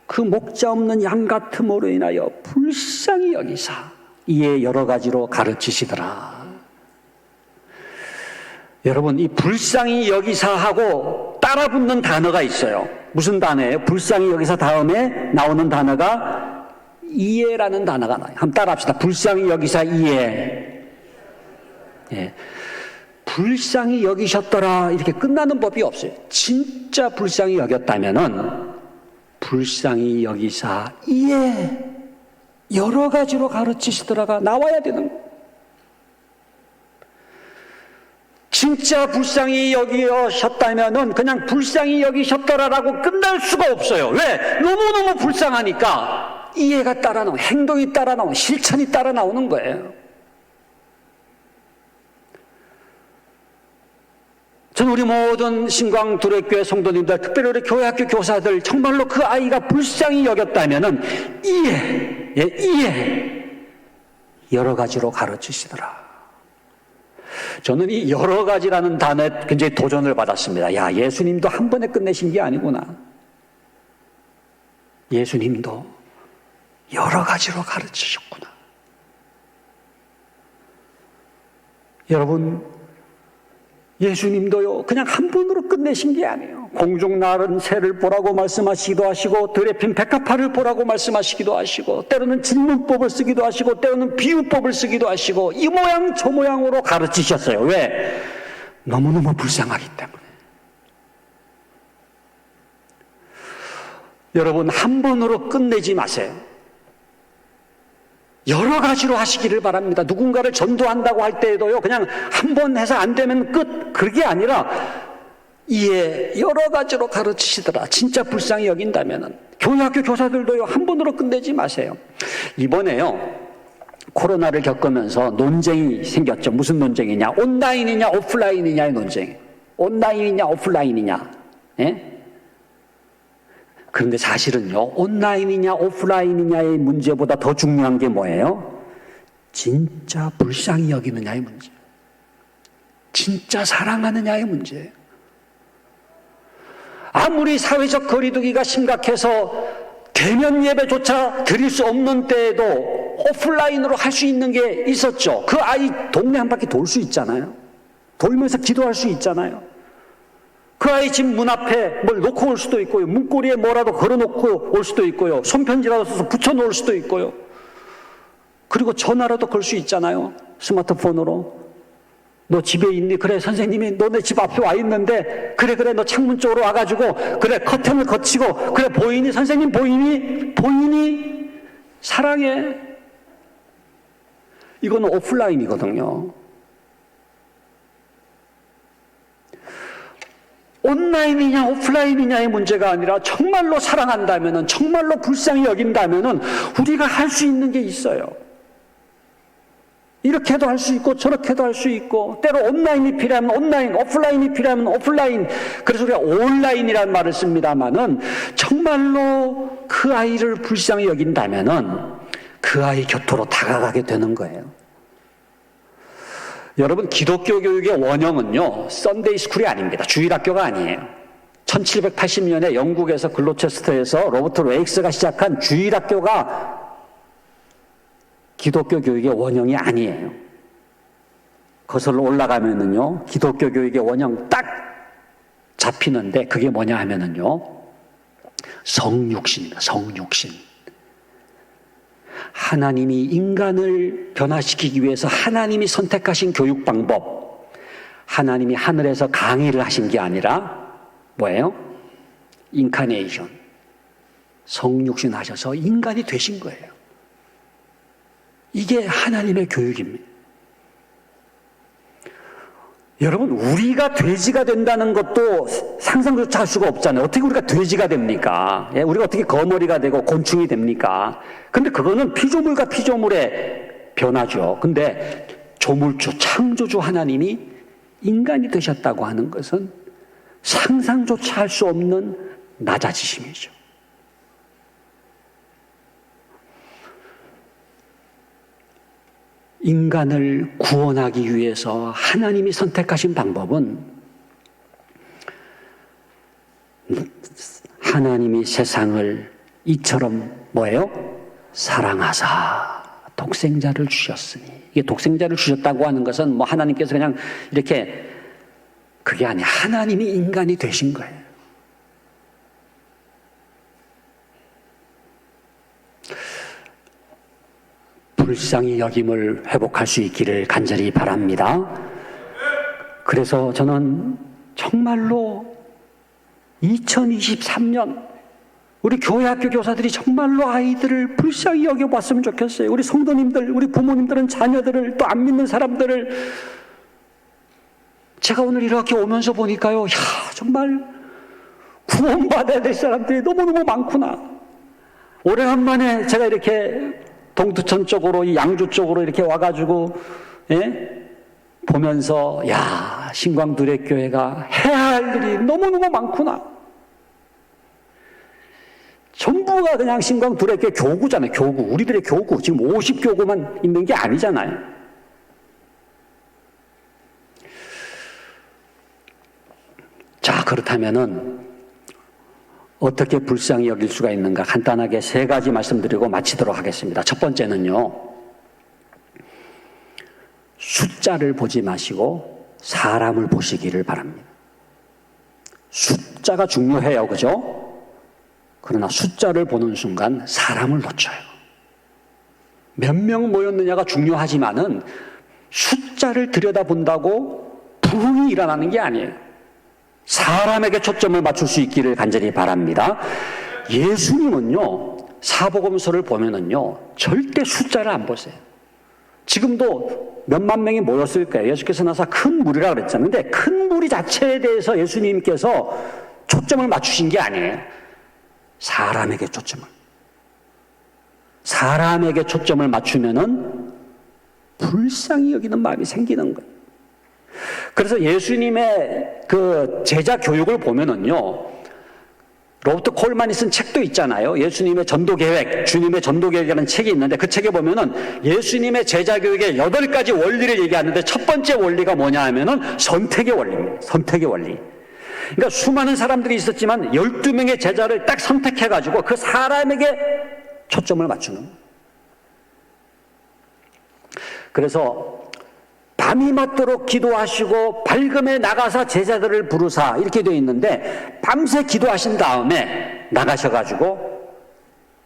그 목자 없는 양 같음으로 인하여 불쌍히 여기사 이에 여러 가지로 가르치시더라. 여러분, 이 불쌍히 여기사하고 따라붙는 단어가 있어요. 무슨 단어예요? 불쌍히 여기사 다음에 나오는 단어가 이해라는 단어가 나와요. 한번 따라합시다. 불쌍히 여기사 이해. 예. 불쌍히 여기셨더라 이렇게 끝나는 법이 없어요. 진짜 불쌍히 여겼다면은 불쌍히 여기사 이에 여러 가지로 가르치시더라가 나와야 되는 거예요. 진짜 불쌍히 여기셨다면은 그냥 불쌍히 여기셨더라라고 끝날 수가 없어요. 왜? 너무너무 불쌍하니까 이해가 따라 나오고 행동이 따라 나오고 실천이 따라 나오는 거예요. 저는 우리 모든 신광 두레교회 성도님들, 특별히 우리 교회학교 교사들 정말로 그 아이가 불쌍히 여겼다면은 이해 여러 가지로 가르치시더라. 저는 이 여러 가지라는 단어에 굉장히 도전을 받았습니다. 야, 예수님도 한 번에 끝내신 게 아니구나. 예수님도 여러 가지로 가르치셨구나. 여러분, 예수님도요, 그냥 한 번으로 끝내신 게 아니에요. 공중 나른 새를 보라고 말씀하시기도 하시고, 들에 핀 백합화를 보라고 말씀하시기도 하시고, 때로는 질문법을 쓰기도 하시고, 때로는 비유법을 쓰기도 하시고, 이 모양 저 모양으로 가르치셨어요. 왜? 너무너무 불쌍하기 때문에. 여러분, 한 번으로 끝내지 마세요. 여러 가지로 하시기를 바랍니다. 누군가를 전도한다고 할 때에도요, 그냥 한 번 해서 안 되면 끝. 그게 아니라, 여러 가지로 가르치시더라. 진짜 불쌍히 여긴다면은. 교회학교 교사들도요, 한 번으로 끝내지 마세요. 이번에요, 코로나를 겪으면서 논쟁이 생겼죠. 무슨 논쟁이냐? 온라인이냐, 오프라인이냐의 논쟁. 온라인이냐, 오프라인이냐. 예? 그런데 사실은요, 온라인이냐 오프라인이냐의 문제보다 더 중요한 게 뭐예요? 진짜 불쌍히 여기느냐의 문제. 진짜 사랑하느냐의 문제예요. 아무리 사회적 거리두기가 심각해서 대면 예배조차 드릴 수 없는 때에도 오프라인으로 할 수 있는 게 있었죠. 그 아이 동네 한 바퀴 돌 수 있잖아요. 돌면서 기도할 수 있잖아요. 그 아이 집 문 앞에 뭘 놓고 올 수도 있고요. 문고리에 뭐라도 걸어놓고 올 수도 있고요. 손편지라도 써서 붙여놓을 수도 있고요. 그리고 전화라도 걸 수 있잖아요. 스마트폰으로. 너 집에 있니? 그래, 선생님이 너네 집 앞에 와 있는데, 그래, 너 창문 쪽으로 와가지고, 그래, 커튼을 거치고, 그래, 보이니? 선생님 보이니? 보이니? 사랑해. 이거는 오프라인이거든요. 온라인이냐 오프라인이냐의 문제가 아니라 정말로 사랑한다면은, 정말로 불쌍히 여긴다면은 우리가 할 수 있는 게 있어요. 이렇게도 할 수 있고 저렇게도 할 수 있고, 때로 온라인이 필요하면 온라인, 오프라인이 필요하면 오프라인. 그래서 우리가 온라인이라는 말을 씁니다마는 정말로 그 아이를 불쌍히 여긴다면은 그 아이 곁으로 다가가게 되는 거예요. 여러분, 기독교 교육의 원형은요, 썬데이 스쿨이 아닙니다. 주일학교가 아니에요. 1780년에 영국에서 글로체스터에서 로버트 레익스가 시작한 주일학교가 기독교 교육의 원형이 아니에요. 거슬러 올라가면은요, 기독교 교육의 원형 딱 잡히는데, 그게 뭐냐 하면은요, 성육신입니다. 성육신. 하나님이 인간을 변화시키기 위해서 하나님이 선택하신 교육 방법, 하나님이 하늘에서 강의를 하신 게 아니라 뭐예요? 인카네이션, 성육신 하셔서 인간이 되신 거예요. 이게 하나님의 교육입니다. 여러분, 우리가 돼지가 된다는 것도 상상조차 할 수가 없잖아요. 어떻게 우리가 돼지가 됩니까? 예, 우리가 어떻게 거머리가 되고 곤충이 됩니까? 근데 그거는 피조물과 피조물의 변화죠. 근데 조물주, 창조주 하나님이 인간이 되셨다고 하는 것은 상상조차 할 수 없는 낮아지심이죠. 인간을 구원하기 위해서 하나님이 선택하신 방법은, 하나님이 세상을 이처럼 뭐예요? 사랑하사 독생자를 주셨으니. 이게 독생자를 주셨다고 하는 것은 뭐 하나님께서 그냥 이렇게, 그게 아니에요. 하나님이 인간이 되신 거예요. 불쌍히 여김을 회복할 수 있기를 간절히 바랍니다. 그래서 저는 정말로 2023년 우리 교회 학교 교사들이 정말로 아이들을 불쌍히 여겨봤으면 좋겠어요. 우리 성도님들, 우리 부모님들은 자녀들을, 또 안 믿는 사람들을. 제가 오늘 이렇게 오면서 보니까요, 정말 구원받아야 될 사람들이 너무너무 많구나. 오래간만에 제가 이렇게 동두천 쪽으로, 이 양주 쪽으로 이렇게 와가지고, 보면서, 신광두레교회가 해야 할 일이 너무너무 많구나. 전부가 그냥 신광두레교회 교구잖아요, 교구. 우리들의 교구. 지금 50교구만 있는 게 아니잖아요. 자, 그렇다면은 어떻게 불쌍히 여길 수가 있는가 간단하게 3가지 말씀드리고 마치도록 하겠습니다. 첫 번째는요, 숫자를 보지 마시고 사람을 보시기를 바랍니다. 숫자가 중요해요, 그죠? 그러나 숫자를 보는 순간 사람을 놓쳐요. 몇 명 모였느냐가 중요하지만은 숫자를 들여다본다고 부흥이 일어나는 게 아니에요. 사람에게 초점을 맞출 수 있기를 간절히 바랍니다. 예수님은요, 사복음서를 보면은요, 절대 숫자를 안 보세요. 지금도 몇만 명이 모였을 거예요. 예수께서 나서 큰 무리라 그랬잖아요. 근데 큰 무리 자체에 대해서 예수님께서 초점을 맞추신 게 아니에요. 사람에게 초점을 맞추면은 불쌍히 여기는 마음이 생기는 거예요. 그래서 예수님의 그 제자 교육을 보면은요, 로버트 콜만이 쓴 책도 있잖아요. 예수님의 전도계획, 주님의 전도계획이라는 책이 있는데 그 책에 보면은 예수님의 제자 교육의 8가지 원리를 얘기하는데 첫 번째 원리가 뭐냐 하면은 선택의 원리입니다. 선택의 원리. 그러니까 수많은 사람들이 있었지만 12명의 제자를 딱 선택해가지고 그 사람에게 초점을 맞추는 거예요. 그래서 밤이 맞도록 기도하시고 밝음에 나가서 제자들을 부르사 이렇게 되어 있는데 밤새 기도하신 다음에 나가셔가지고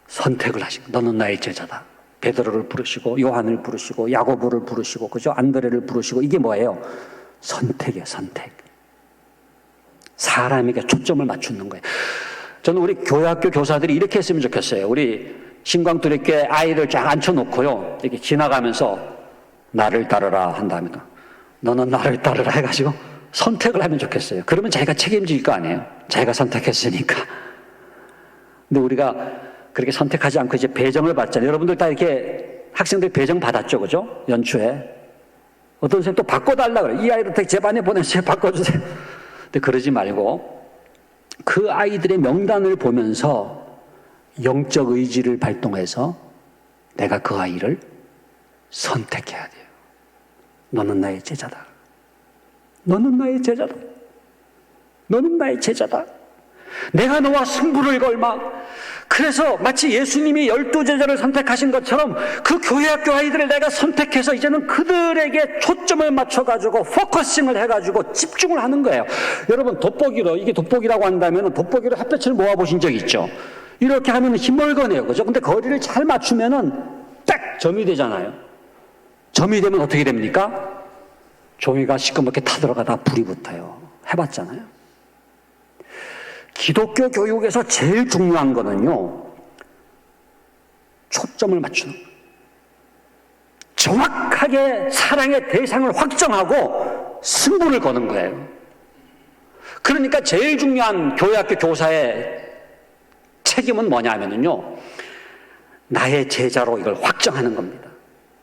선택을 하신 거예요. 너는 나의 제자다. 베드로를 부르시고 요한을 부르시고 야고보를 부르시고 그죠? 안드레를 부르시고 이게 뭐예요? 선택이에요. 선택. 사람에게 초점을 맞추는 거예요. 저는 우리 교회학교 교사들이 이렇게 했으면 좋겠어요. 우리 신광두레교회 아이를 쫙 앉혀놓고요, 이렇게 지나가면서 나를 따르라 한답니다. 너는 나를 따르라 해가지고 선택을 하면 좋겠어요. 그러면 자기가 책임질 거 아니에요. 자기가 선택했으니까. 근데 우리가 그렇게 선택하지 않고 이제 배정을 받잖아요. 여러분들 다 이렇게 학생들 배정 받았죠, 그죠? 연초에. 어떤 선생님 또 바꿔달라 그래요. 이 아이를 제 반에 보내주세요. 바꿔주세요. 근데 그러지 말고 그 아이들의 명단을 보면서 영적 의지를 발동해서 내가 그 아이를 선택해야 돼요. 너는 나의 제자다. 너는 나의 제자다. 너는 나의 제자다. 내가 너와 승부를 걸마. 그래서 마치 예수님이 12제자를 선택하신 것처럼 그 교회학교 아이들을 내가 선택해서 이제는 그들에게 초점을 맞춰가지고 포커싱을 해가지고 집중을 하는 거예요. 여러분 돋보기로, 이게 돋보기라고 한다면 돋보기로 햇볕을 모아보신 적 있죠? 이렇게 하면 힘멀거네요. 그죠? 근데 거리를 잘 맞추면은 딱 점이 되잖아요. 점이 되면 어떻게 됩니까? 종이가 시커멓게 타들어가다 불이 붙어요. 해봤잖아요. 기독교 교육에서 제일 중요한 거는요, 초점을 맞추는 거예요. 정확하게 사랑의 대상을 확정하고 승부를 거는 거예요. 그러니까 제일 중요한 교회학교 교사의 책임은 뭐냐면요, 나의 제자로 이걸 확정하는 겁니다.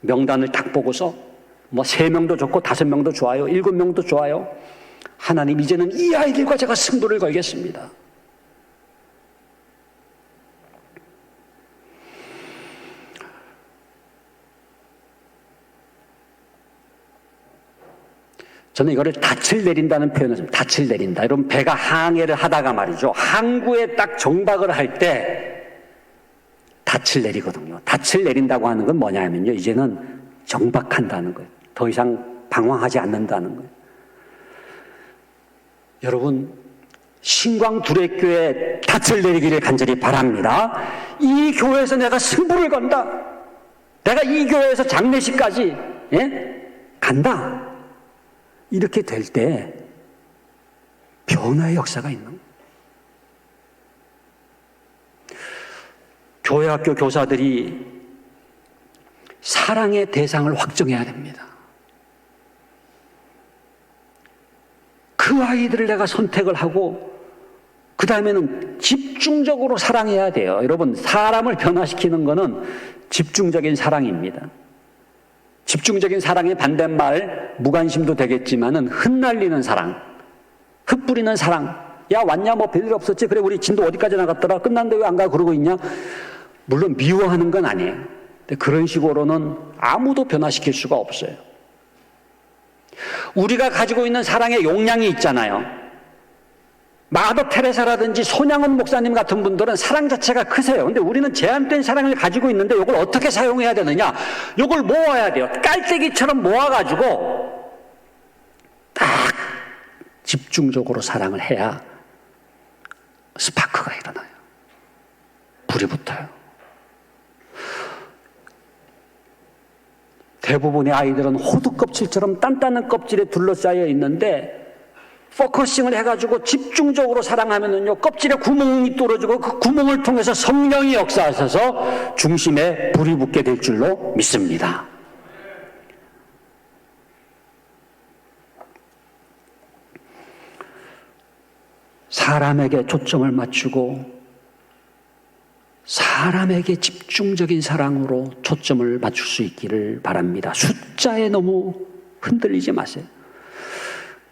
명단을 딱 보고서 뭐 3명도 좋고 5명도 좋아요, 7명도 좋아요. 하나님, 이제는 이 아이들과 제가 승부를 걸겠습니다. 저는 이거를 닻을 내린다는 표현을 씁니다. 닻을 내린다. 여러분, 배가 항해를 하다가 말이죠, 항구에 딱 정박을 할 때 닻을 내리거든요. 닻을 내린다고 하는 건 뭐냐면요, 이제는 정박한다는 거예요. 더 이상 방황하지 않는다는 거예요. 여러분, 신광두레교회 닻을 내리기를 간절히 바랍니다. 이 교회에서 내가 승부를 건다. 내가 이 교회에서 장례식까지 간다. 이렇게 될 때 변화의 역사가 있는 거예요. 교회 학교 교사들이 사랑의 대상을 확정해야 됩니다. 그 아이들을 내가 선택을 하고 그 다음에는 집중적으로 사랑해야 돼요. 여러분, 사람을 변화시키는 거는 집중적인 사랑입니다. 집중적인 사랑의 반대말, 무관심도 되겠지만은 흩날리는 사랑, 흩뿌리는 사랑. 야, 왔냐? 뭐 별일 없었지? 그래, 우리 진도 어디까지 나갔더라? 끝났는데 왜 안 가? 그러고 있냐? 물론 미워하는 건 아니에요. 근데 그런 식으로는 아무도 변화시킬 수가 없어요. 우리가 가지고 있는 사랑의 용량이 있잖아요. 마더 테레사라든지 손양원 목사님 같은 분들은 사랑 자체가 크세요. 근데 우리는 제한된 사랑을 가지고 있는데 이걸 어떻게 사용해야 되느냐? 이걸 모아야 돼요. 깔때기처럼 모아가지고 딱 집중적으로 사랑을 해야 스파크가 일어나요. 불이 붙어요. 대부분의 아이들은 호두 껍질처럼 단단한 껍질에 둘러싸여 있는데 포커싱을 해가지고 집중적으로 사랑하면은요, 껍질에 구멍이 뚫어지고 그 구멍을 통해서 성령이 역사하셔서 중심에 불이 붙게 될 줄로 믿습니다. 사람에게 초점을 맞추고 사람에게 집중적인 사랑으로 초점을 맞출 수 있기를 바랍니다. 숫자에 너무 흔들리지 마세요.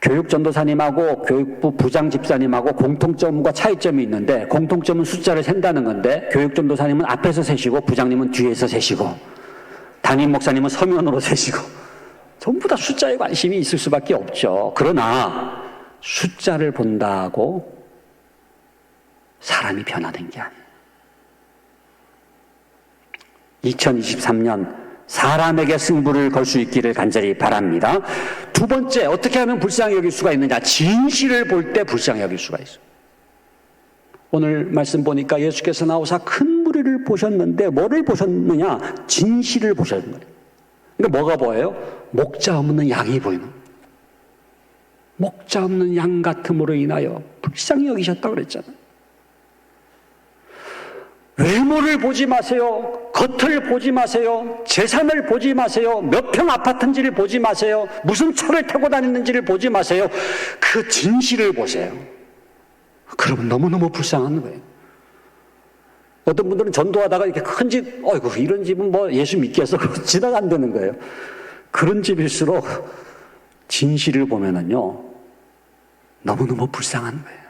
교육전도사님하고 교육부 부장 집사님하고 공통점과 차이점이 있는데, 공통점은 숫자를 센다는 건데, 교육전도사님은 앞에서 세시고 부장님은 뒤에서 세시고 담임 목사님은 서면으로 세시고 전부 다 숫자에 관심이 있을 수밖에 없죠. 그러나 숫자를 본다고 사람이 변화된 게 아니에요. 2023년 사람에게 승부를 걸 수 있기를 간절히 바랍니다. 두 번째, 어떻게 하면 불쌍히 여길 수가 있느냐? 진실을 볼 때 불쌍히 여길 수가 있어요. 오늘 말씀 보니까 예수께서 나오사 큰 무리를 보셨는데 뭐를 보셨느냐? 진실을 보셨는 거예요. 그러니까 뭐가 보여요? 목자 없는 양이 보이는 거예요. 목자 없는 양 같음으로 인하여 불쌍히 여기셨다고 그랬잖아요. 외모를 보지 마세요. 겉을 보지 마세요. 재산을 보지 마세요. 몇 평 아파트인지를 보지 마세요. 무슨 차를 타고 다니는지를 보지 마세요. 그 진실을 보세요. 그러면 너무너무 불쌍한 거예요. 어떤 분들은 전도하다가 이렇게 큰 집, 어이구, 이런 집은 뭐 예수 믿겠어? 지나간다는 거예요. 그런 집일수록 진실을 보면은요, 너무너무 불쌍한 거예요.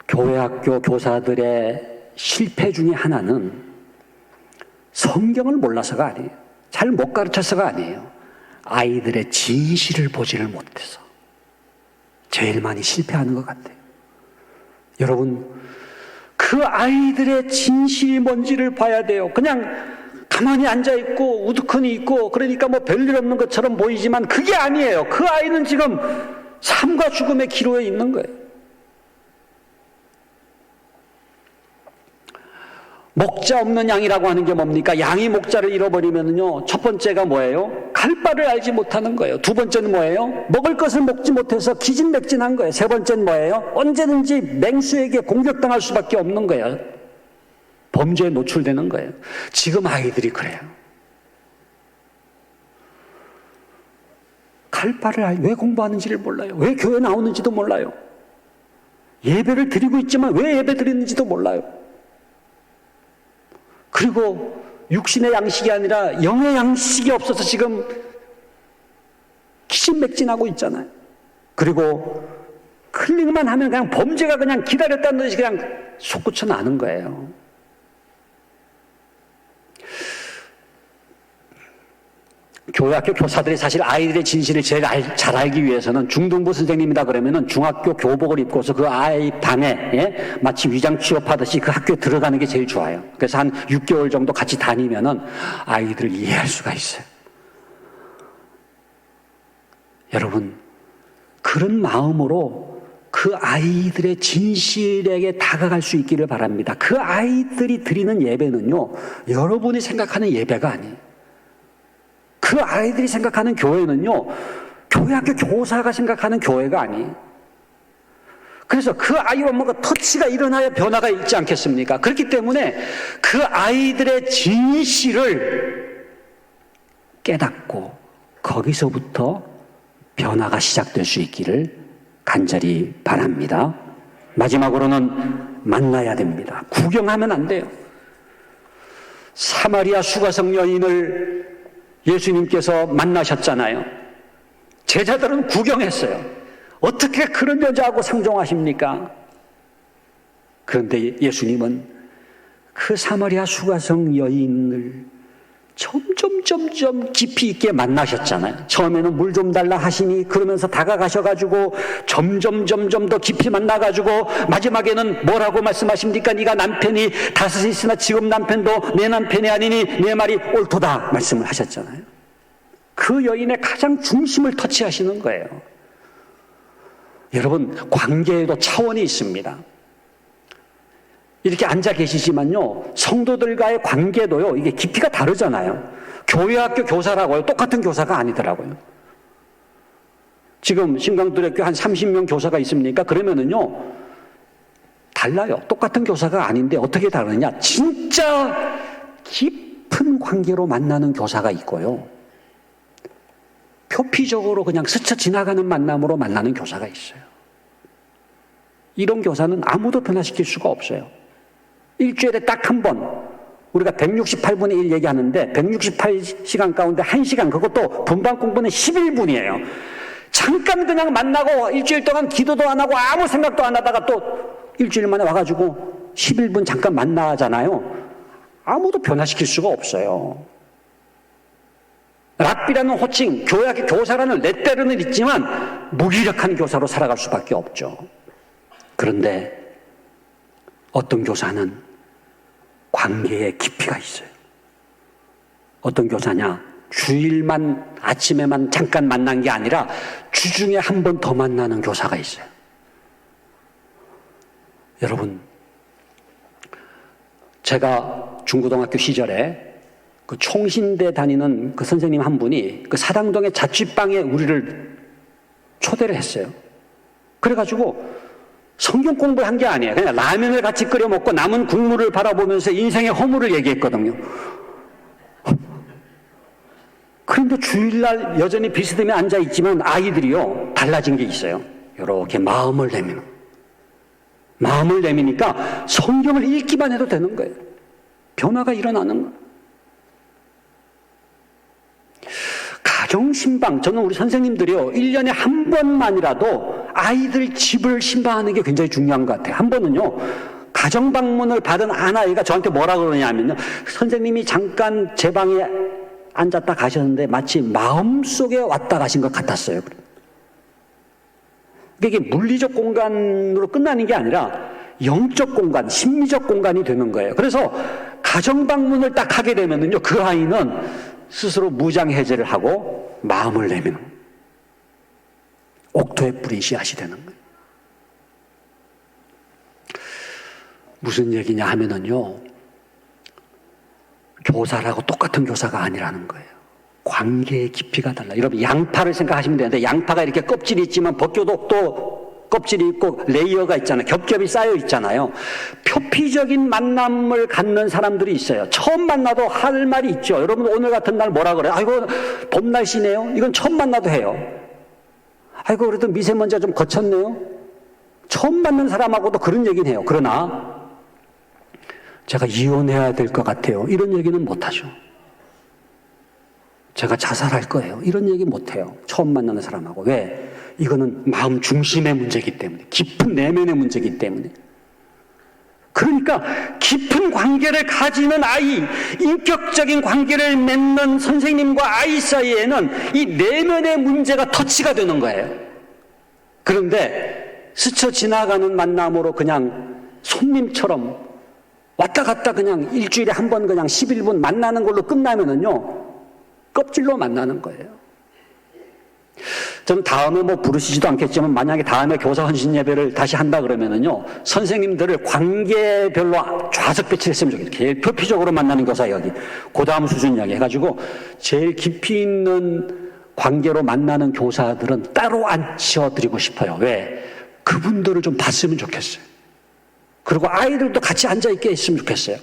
교회 학교 교사들의 실패 중에 하나는 성경을 몰라서가 아니에요. 잘 못 가르쳐서가 아니에요. 아이들의 진실을 보지를 못해서 제일 많이 실패하는 것 같아요. 여러분, 그 아이들의 진실이 뭔지를 봐야 돼요. 그냥 가만히 앉아있고 우두커니 있고 그러니까 뭐 별일 없는 것처럼 보이지만 그게 아니에요. 그 아이는 지금 삶과 죽음의 기로에 있는 거예요. 목자 없는 양이라고 하는 게 뭡니까? 양이 목자를 잃어버리면요, 첫 번째가 뭐예요? 갈 바를 알지 못하는 거예요. 두 번째는 뭐예요? 먹을 것을 먹지 못해서 기진맥진한 거예요. 세 번째는 뭐예요? 언제든지 맹수에게 공격당할 수밖에 없는 거예요. 범죄에 노출되는 거예요. 지금 아이들이 그래요. 갈 바를 왜 공부하는지를 몰라요. 왜 교회 나오는지도 몰라요. 예배를 드리고 있지만 왜 예배 드리는지도 몰라요. 그리고 육신의 양식이 아니라 영의 양식이 없어서 지금 기진맥진하고 있잖아요. 그리고 클릭만 하면 그냥 범죄가 그냥 기다렸다는 듯이 그냥 솟구쳐 나는 거예요. 교회 학교 교사들이 사실 아이들의 진실을 제일 잘 알기 위해서는 중등부 선생님이다 그러면은 중학교 교복을 입고서 그 아이 방에 마치 위장 취업하듯이 그 학교에 들어가는 게 제일 좋아요. 그래서 한 6개월 정도 같이 다니면은 아이들을 이해할 수가 있어요. 여러분, 그런 마음으로 그 그 아이들의 진실에게 다가갈 수 있기를 바랍니다. 그 아이들이 드리는 예배는요, 여러분이 생각하는 예배가 아니에요. 그 아이들이 생각하는 교회는요, 교회 학교 교사가 생각하는 교회가 아니에요. 그래서 그 아이와 뭔가 터치가 일어나야 변화가 있지 않겠습니까? 그렇기 때문에 그 아이들의 진실을 깨닫고 거기서부터 변화가 시작될 수 있기를 간절히 바랍니다. 마지막으로는 만나야 됩니다. 구경하면 안 돼요. 사마리아 수가성 여인을 예수님께서 만나셨잖아요. 제자들은 구경했어요. 어떻게 그런 여자하고 상종하십니까? 그런데 예수님은 그 사마리아 수가성 여인을 점점 깊이 있게 만나셨잖아요. 처음에는 물 좀 달라 하시니 그러면서 다가가셔가지고 점점 더 깊이 만나가지고 마지막에는 뭐라고 말씀하십니까? 네가 남편이 다섯이 있으나 지금 남편도 내 남편이 아니니 내 말이 옳도다 말씀을 하셨잖아요. 그 여인의 가장 중심을 터치하시는 거예요. 여러분, 관계에도 차원이 있습니다. 이렇게 앉아 계시지만요, 성도들과의 관계도요, 이게 깊이가 다르잖아요. 교회학교 교사라고요, 똑같은 교사가 아니더라고요. 지금 신강들학교 한 30명 교사가 있습니까? 그러면은요, 달라요. 똑같은 교사가 아닌데 어떻게 다르냐? 진짜 깊은 관계로 만나는 교사가 있고요, 표피적으로 그냥 스쳐 지나가는 만남으로 만나는 교사가 있어요. 이런 교사는 아무도 변화시킬 수가 없어요. 일주일에 딱 한 번, 우리가 168분의 1 얘기하는데 168시간 가운데 1시간, 그것도 분반 공부는 11분이에요. 잠깐 그냥 만나고 일주일 동안 기도도 안 하고 아무 생각도 안 하다가 또 일주일 만에 와가지고 11분 잠깐 만나잖아요. 아무도 변화시킬 수가 없어요. 랍비라는 호칭, 교회학교 교사라는 레떼르는 있지만 무기력한 교사로 살아갈 수밖에 없죠. 그런데 어떤 교사는 관계에 깊이가 있어요. 어떤 교사냐? 주일만, 아침에만 잠깐 만난 게 아니라 주중에 한 번 더 만나는 교사가 있어요. 여러분, 제가 중고등학교 시절에 그 총신대 다니는 그 선생님 한 분이 그 사당동의 자취방에 우리를 초대를 했어요. 그래가지고 성경 공부를 한 게 아니에요. 그냥 라면을 같이 끓여 먹고 남은 국물을 바라보면서 인생의 허물을 얘기했거든요. 그런데 주일날 여전히 비스듬히 앉아있지만 아이들이요, 달라진 게 있어요. 이렇게 마음을 내미니까 성경을 읽기만 해도 되는 거예요. 변화가 일어나는 거예요. 가정신방, 저는 우리 선생님들이요, 1년에 한 번만이라도 아이들 집을 신방하는 게 굉장히 중요한 것 같아요. 한 번은요, 가정방문을 받은 아이가 저한테 뭐라 그러냐면요, 선생님이 잠깐 제 방에 앉았다 가셨는데 마치 마음속에 왔다 가신 것 같았어요. 이게 물리적 공간으로 끝나는 게 아니라 영적 공간, 심리적 공간이 되는 거예요. 그래서 가정방문을 딱 하게 되면요, 그 아이는 스스로 무장해제를 하고 마음을 내면 옥토의 뿌리 씨앗이 되는 거예요. 무슨 얘기냐 하면은요, 교사라고 똑같은 교사가 아니라는 거예요. 관계의 깊이가 달라. 여러분, 양파를 생각하시면 되는데, 양파가 이렇게 껍질이 있지만 벗겨도 또 껍질이 있고 레이어가 있잖아요. 겹겹이 쌓여 있잖아요. 표피적인 만남을 갖는 사람들이 있어요. 처음 만나도 할 말이 있죠. 여러분, 오늘 같은 날 뭐라 그래요? 아이고, 봄 날씨네요. 이건 처음 만나도 해요. 아이고, 그래도 미세먼지가 좀 거쳤네요. 처음 만난 사람하고도 그런 얘기는 해요. 그러나 제가 이혼해야 될 것 같아요, 이런 얘기는 못하죠. 제가 자살할 거예요, 이런 얘기 못해요. 처음 만나는 사람하고. 왜? 이거는 마음 중심의 문제이기 때문에, 깊은 내면의 문제이기 때문에. 그러니까 깊은 관계를 가지는 아이, 인격적인 관계를 맺는 선생님과 아이 사이에는 이 내면의 문제가 터치가 되는 거예요. 그런데 스쳐 지나가는 만남으로 그냥 손님처럼 왔다 갔다 그냥 일주일에 한 번 그냥 11분 만나는 걸로 끝나면은요, 껍질로 만나는 거예요. 저는 다음에 뭐 부르시지도 않겠지만 만약에 다음에 교사 헌신 예배를 다시 한다 그러면은요, 선생님들을 관계별로 좌석 배치를 했으면 좋겠어요. 제일 표피적으로 만나는 교사 여기, 그 다음 수준 여기 해가지고 제일 깊이 있는 관계로 만나는 교사들은 따로 앉혀드리고 싶어요. 왜? 그분들을 좀 봤으면 좋겠어요. 그리고 아이들도 같이 앉아있게 했으면 좋겠어요.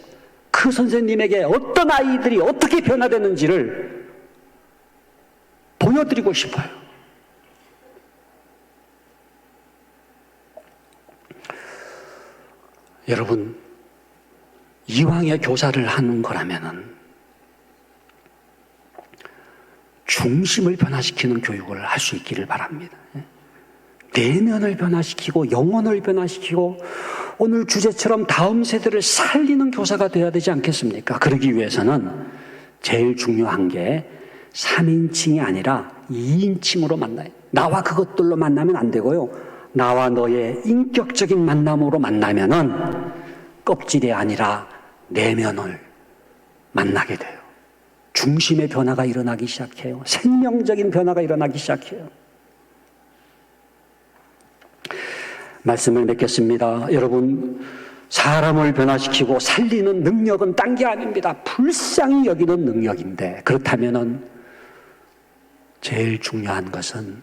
그 선생님에게 어떤 아이들이 어떻게 변화되는지를 보여드리고 싶어요. 여러분, 이왕에 교사를 하는 거라면은 중심을 변화시키는 교육을 할 수 있기를 바랍니다. 내면을 변화시키고 영혼을 변화시키고 오늘 주제처럼 다음 세대를 살리는 교사가 되어야 되지 않겠습니까? 그러기 위해서는 제일 중요한 게 3인칭이 아니라 2인칭으로 만나요. 나와 그것들로 만나면 안 되고요. 나와 너의 인격적인 만남으로 만나면은 껍질이 아니라 내면을 만나게 돼요. 중심의 변화가 일어나기 시작해요. 생명적인 변화가 일어나기 시작해요. 말씀을 맺겠습니다. 여러분, 사람을 변화시키고 살리는 능력은 딴 게 아닙니다. 불쌍히 여기는 능력인데, 그렇다면은 제일 중요한 것은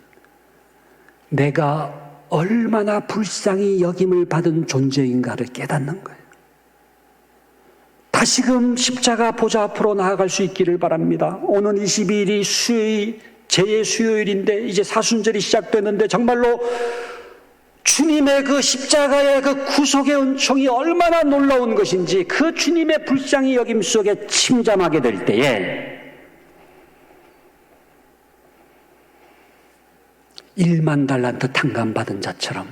내가 얼마나 불쌍히 여김을 받은 존재인가를 깨닫는 거예요. 다시금 십자가 보좌 앞으로 나아갈 수 있기를 바랍니다. 오늘 22일이 수요일, 제 수요일인데 이제 사순절이 시작되는데 정말로 주님의 그 십자가의 그 구속의 은총이 얼마나 놀라운 것인지 그 주님의 불쌍히 여김 속에 침잠하게 될 때에 1만 달란트 탕감받은 자처럼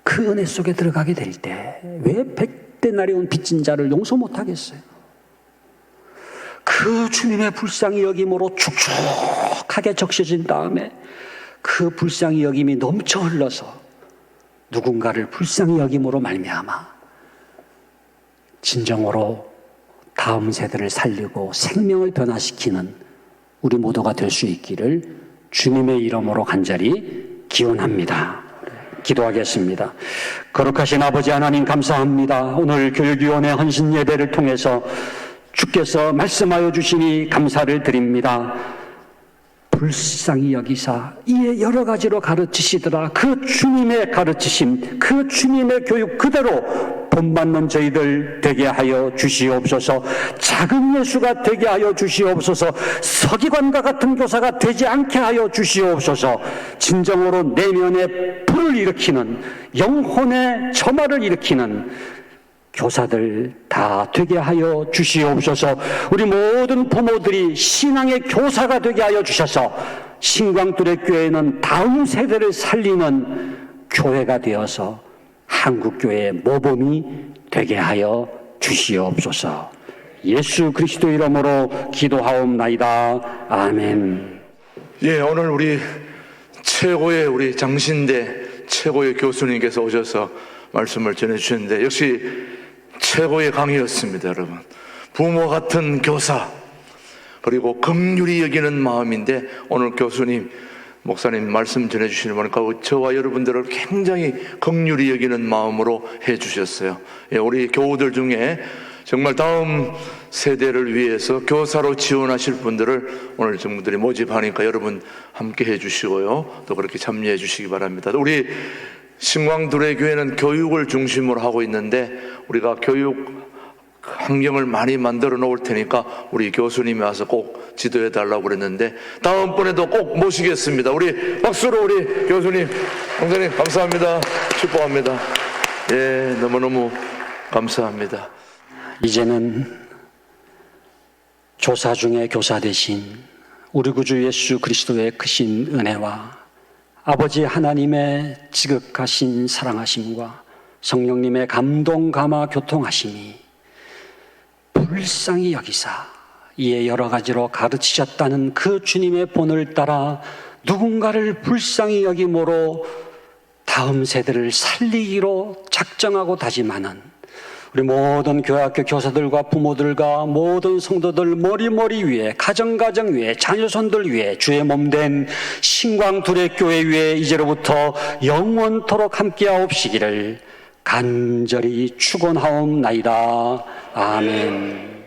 그 은혜 속에 들어가게 될 때 왜 100데나리온 빚진 자를 용서 못하겠어요? 그 주님의 불쌍히 여김으로 축축하게 적셔진 다음에 그 불쌍히 여김이 넘쳐 흘러서 누군가를 불쌍히 여김으로 말미암아 진정으로 다음 세대를 살리고 생명을 변화시키는 우리 모두가 될 수 있기를 주님의 이름으로 간절히 기원합니다. 기도하겠습니다. 거룩하신 아버지 하나님 감사합니다. 오늘 교육위원회 헌신 예배를 통해서 주께서 말씀하여 주시니 감사를 드립니다. 불쌍히 여기사 이에 여러 가지로 가르치시더라. 그 주님의 가르치심, 그 주님의 교육 그대로 본받는 저희들 되게 하여 주시옵소서. 작은 예수가 되게 하여 주시옵소서. 서기관과 같은 교사가 되지 않게 하여 주시옵소서. 진정으로 내면의 불을 일으키는, 영혼의 점화를 일으키는 교사들 다 되게 하여 주시옵소서. 우리 모든 부모들이 신앙의 교사가 되게 하여 주셔서 신광두레교회는 다음 세대를 살리는 교회가 되어서 한국교회의 모범이 되게 하여 주시옵소서. 예수 그리스도 이름으로 기도하옵나이다. 아멘. 예, 오늘 우리 최고의 우리 장신대 최고의 교수님께서 오셔서 말씀을 전해주셨는데 역시 최고의 강의였습니다. 여러분, 부모 같은 교사, 그리고 긍휼히 여기는 마음인데 오늘 교수님, 목사님 말씀 전해주시는 보니까 저와 여러분들을 굉장히 긍휼히 여기는 마음으로 해주셨어요. 예, 우리 교우들 중에 정말 다음 세대를 위해서 교사로 지원하실 분들을 오늘 전부들이 모집하니까 여러분 함께 해주시고요, 또 그렇게 참여해 주시기 바랍니다. 우리 신광두레교회는 교육을 중심으로 하고 있는데 우리가 교육 환경을 많이 만들어 놓을 테니까 우리 교수님이 와서 꼭 지도해 달라고 그랬는데 다음번에도 꼭 모시겠습니다. 우리 박수로 우리 교수님, 목사님 감사합니다. 축복합니다. 예, 너무너무 감사합니다. 이제는 교사 중에 교사 되신 우리 구주 예수 그리스도의 크신 은혜와 아버지 하나님의 지극하신 사랑하심과 성령님의 감동 감화 교통하심이 불쌍히 여기사 이에 여러 가지로 가르치셨다는 그 주님의 본을 따라 누군가를 불쌍히 여김으로 다음 세대를 살리기로 작정하고 다짐하는 우리 모든 교회학교 교사들과 부모들과 모든 성도들 머리 위에 가정 위에 자녀손들 위에 주의 몸된 신광두레교회 위에 이제로부터 영원토록 함께하옵시기를 간절히 축원하옵나이다. 아멘.